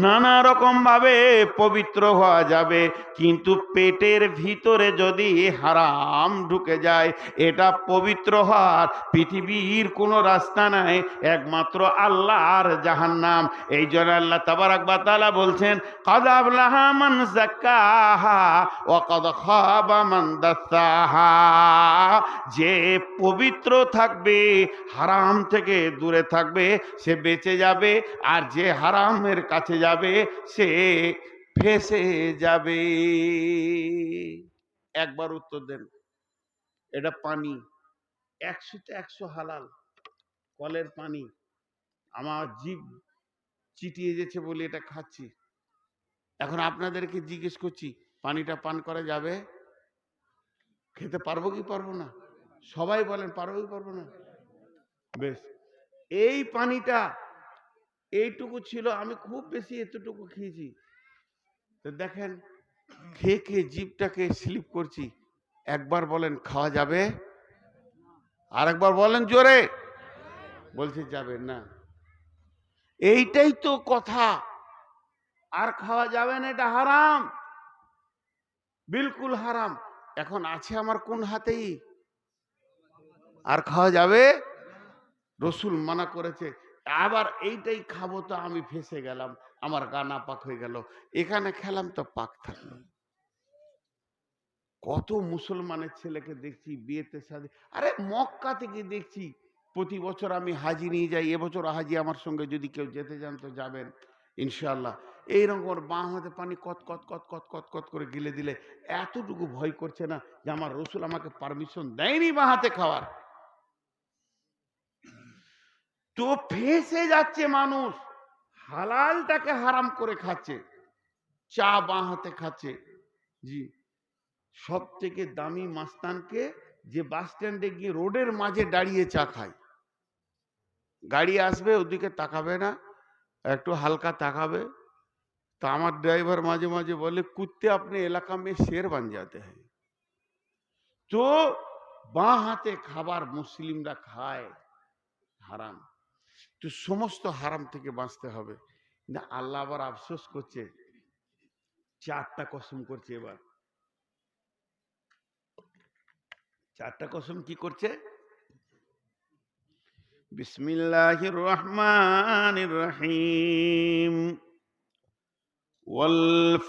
নানা রকম ভাবে পবিত্র হওয়া যাবে। কিন্তু পেটের ভিতরে যদি হারাম ঢুকে যায়, এটা পবিত্র হওয়ার পৃথিবীর কোনো রাস্তা নাই, একমাত্র আল্লাহর জাহান্নাম। এই জন্য আল্লাহ তাবারাক ওয়া তাআলা বলছেন, ক্বাদ আফলাহা মান যাক্কাহা ওয়া ক্বাদ খাবা মান দাসসাহা। যে পবিত্র থাকবে, হারাম থেকে দূরে থাকবে, সে বেঁচে যাবে। আর যে হারামের কাছে যাবে, সে ফেঁসে যাবে। একবার উত্তর দেন। এটা পানি 100তে 100 হালাল, কলের পানি। আমার জিভ চিটিয়ে যেছে বলে এটা খাচ্ছি। এখন আপনাদেরকে জিজ্ঞেস করছি, পানিটা পান করা যাবে? খেতে পারবো কি পারবো না? সবাই বলেন পারবো কি পারবো না? বেশ, এই পানিটা এইটুকু ছিল, আমি খুব বেশি এতটুকু খেয়েছি। তো দেখেন, খেয়ে খেয়ে জিভটাকে স্লিপ করছি। একবার বলেন খাওয়া যাবে? আর একবার বলেন জোরে। বলছে যাবে না। এইটাই তো কথা। আর খাওয়া যাবে না, এটা হারাম, বিলকুল হারাম। এখন আছে আমার কোন হাতেই? আর খাওয়া যাবে? রসুল মানা করেছে। আবার এইটাই খাবো তো আমি ফেঁসে গেলাম, আমার গা না পাক হয়ে গেল। এখানে খেলাম তো পাক থাকলো। কত মুসলমানের ছেলেকে দেখছি বিয়েতে সাথে, আরে মক্কা থেকে দেখছি প্রতি বছর আমি হাজি নিয়ে যাই। এবছর হাজি আমার সঙ্গে যদি কেউ যেতে চান তো যাবেন ইনশাআল্লাহ। এইরকম ওর বাঁ হাতে পানি কত কত কত কত কত কত করে গিলে দিলে এতটুকু ভয় করছে না যে আমার রসুল আমাকে পারমিশন দেয়নি বাঁ হাতে খাওয়ার। তো ফেঁসে যাচ্ছে মানুষ, হালালটাকে হারাম করে খাচ্ছে। চা বাঁ হাতে খাচ্ছে। জি, সব থেকে দামি মাস্তানকে যে বাস স্ট্যান্ডে গিয়ে রোডের মাঝে দাঁড়িয়ে চা খায়। গাড়ি আসবে ওদিকে তাকাবে না, একটু হালকা তাকাবে। তো আমার ড্রাইভার মাঝে মাঝে বলে, কুত্তে আপনি এলাকা মে শের বান যাতে হ্যাঁ। তো বাঁ হাতে খাবার মুসলিমরা খায়, হারাম। তো সমস্ত হারাম থেকে বাঁচতে হবে না। আল্লাহ আবার আফসোস করছে, 4টা কসম করছে। এবার 4টা কসম কি করছে? বিসমিল্লাহির রহমানির রহিম। ওয়াল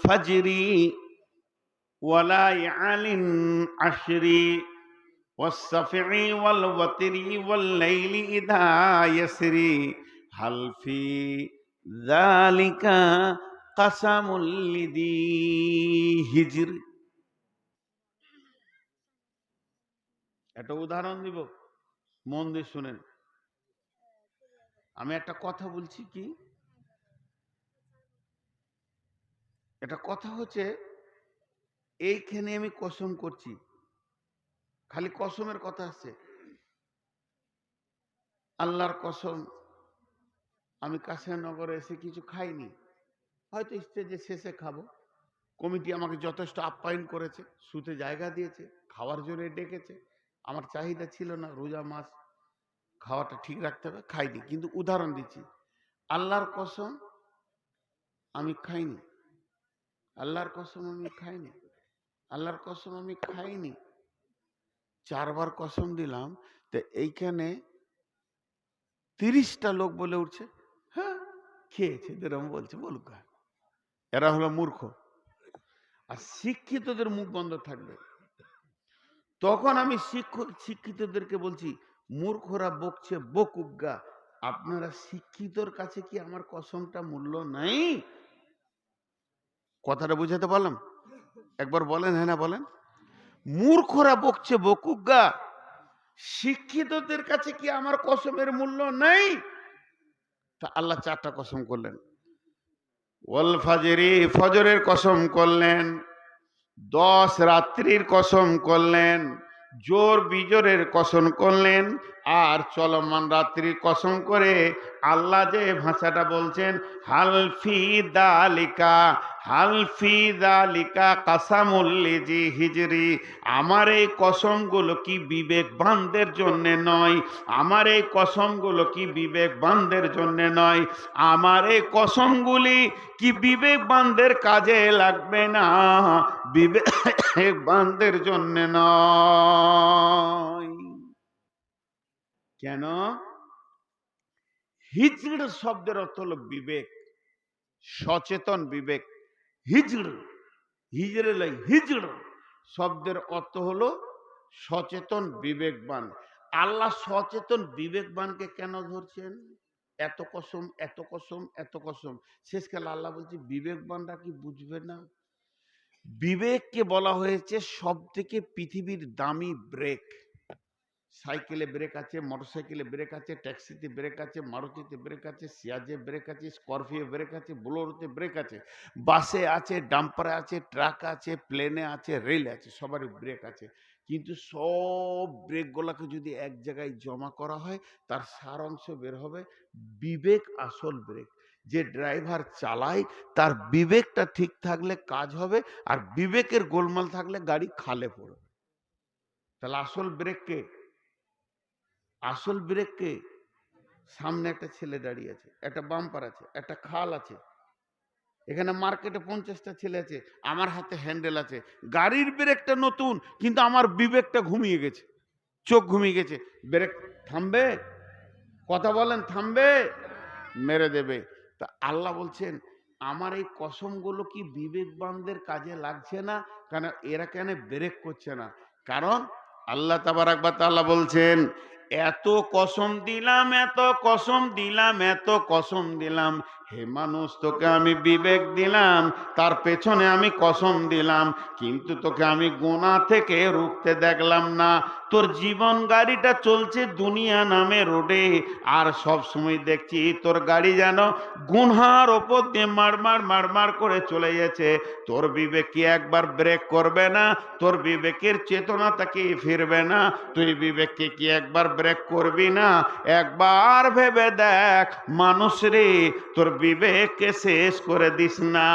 ফাজরি ওয়ালায়ালিন আশরি ওয়াসসাফি ওয়াল ওয়াতরি ওয়াল লাইলি ইযা ইয়াসরি হাল ফি যালিকা কাসামুল লিযি হিজর। একটা উদাহরণ দিব, মন দিয়ে শুনেন। আমি একটা কথা বলছি, কি এটা কথা হচ্ছে, এইখানে আমি কসম করছি, খালি কসমের কথা আসছে। আল্লাহর কসম, আমি কাশিয়ানগরে এসে কিছু খাইনি, হয়তো স্টেজে শেষে খাবো। কমিটি আমাকে যথেষ্ট আপ্যায়ন করেছে, শুতে জায়গা দিয়েছে, খাওয়ার জন্য ডেকেছে। আমার চাহিদা ছিল না, রোজা মাস, খাওয়াটা ঠিক রাখতে হবে, খাইনি। কিন্তু উদাহরণ দিচ্ছি, আল্লাহর কসম আমি খাইনি, আল্লাহর কসম আমি খাইনি, আল্লাহর কসম আমি খাইনি। 4বার কসম দিলাম। তো এইখানে 30টা লোক বলে উঠছে, হ্যাঁ খেয়েছে, এরকম বলছে, বলুক। এরা হলো মূর্খ। আর শিক্ষিতদের মুখ বন্ধ থাকবে। তখন আমি শিক্ষিতদেরকে বলছি, মূর্খরা বকছে বকুগা, আপনারা শিক্ষিতর কাছে কি আমার কসমটা মূল্য নাই? কথাটা বুঝাতে পারলাম? একবার বলেন, হ্যাঁ না বলেন। মূর্খরা বকছে বকুগা, শিক্ষিতদের কাছে কি আমার কসমের মূল্য নেই? তা আল্লাহ 4টা কসম করলেন। ওয়াল ফাজরি, ফজরের কসম করলেন। 10 রাত্রির কসম করলেন, জোর বিজোরের কসম করলেন, আর চলমান রাত্রির কসম করে আল্লাহ যে ভাষাটা বলছেন, হালফি দালিকা, হালফি দালিকা কাসামুল্লিজি হিজরি, আমার এই কসমগুলো কি বিবেকবানদের জন্য নয়? আমার এই কসমগুলো কি বিবেকবানদের জন্য নয়? আমার এই কসমগুলি কি বিবেকবানদের কাজে লাগবে না? বিবেকবানদের জন্য নয়। কেন? হিজড় শব্দের অর্থ হলো বিবেক, সচেতন বিবেক। হিজড়, হিজড়ে লাই হিজড় শব্দের অর্থ হলো সচেতন বিবেকবান। আল্লাহ সচেতন বিবেকবানকে কেন ধরছেন? এত কসম, এত কসম, এত কসম, শেষকালে আল্লাহ বলছে বিবেকবানরা কি বুঝবে না? বিবেককে বলা হয়েছে সব থেকে পৃথিবীর দামি ব্রেক। সাইকেলে ব্রেক আছে, মোটরসাইকেলে ব্রেক আছে, ট্যাক্সিতে ব্রেক আছে, মারুতিতে ব্রেক আছে, সিয়াজে ব্রেক আছে, স্করপিও ব্রেক আছে, বোলেরোতে ব্রেক আছে, বাসে আছে, ডাম্পারে আছে, ট্রাক আছে, প্লেনে আছে, রেল আছে, সবারই ব্রেক আছে। কিন্তু সব ব্রেকগুলোকে যদি এক জায়গায় জমা করা হয়, তার সার অংশ বের হবে বিবেক আসল ব্রেক। যে ড্রাইভার চালায় তার বিবেকটা ঠিক থাকলে কাজ হবে, আর বিবেকের গোলমাল থাকলে গাড়ি খালে পড়বে। তাহলে আসল ব্রেক কে? আসল ব্রেক কে? সামনে একটা ছেলে দাঁড়িয়ে আছে, একটা বাম্পার আছে, একটা খাল আছে, এখানে মার্কেটে 50টা ছেলে আছে, আমার হাতে হ্যান্ডেল আছে। গাড়ির ব্রেকটা নতুন, কিন্তু আমার বিবেকটা ঘুমিয়ে গেছে, চোখ ঘুমিয়ে গেছে। ব্রেক থামবে? কথা বলেন, থামবে? মেরে দেবে। তা আল্লাহ বলছেন আমার এই কসমগুলো কি বিবেকবানদের কাজে লাগছে না? কারণ এরা কেন ব্রেক করছে না? কারণ আল্লাহ তাবারাক ওয়া তাআলা বলছেন, এত কসম দিলাম, এত কসম দিলাম, এত কসম দিলাম, হে মানুষ তোকে আমি বিবেক দিলাম, তার পেছনে আমি কসম দিলাম, কিন্তু তোকে আমি গুনাহ থেকে রুখতে দেখলাম না। তোর জীবন গাড়িটা চলছে দুনিয়া নামে রোডে, আর সব সময় দেখছি তোর গাড়ি যেন গুনহার ওপর দিয়ে মারমার করে চলে গেছে। তোর বিবেক কি একবার ব্রেক করবে না? তোর বিবেকের চেতনা তাকে ফিরবে না? তুই বিবেককে কি একবার ব্রেক করবি না? একবার ভেবে দেখ মানুষ রে, তোর বিবেককে শেষ করে দিস না।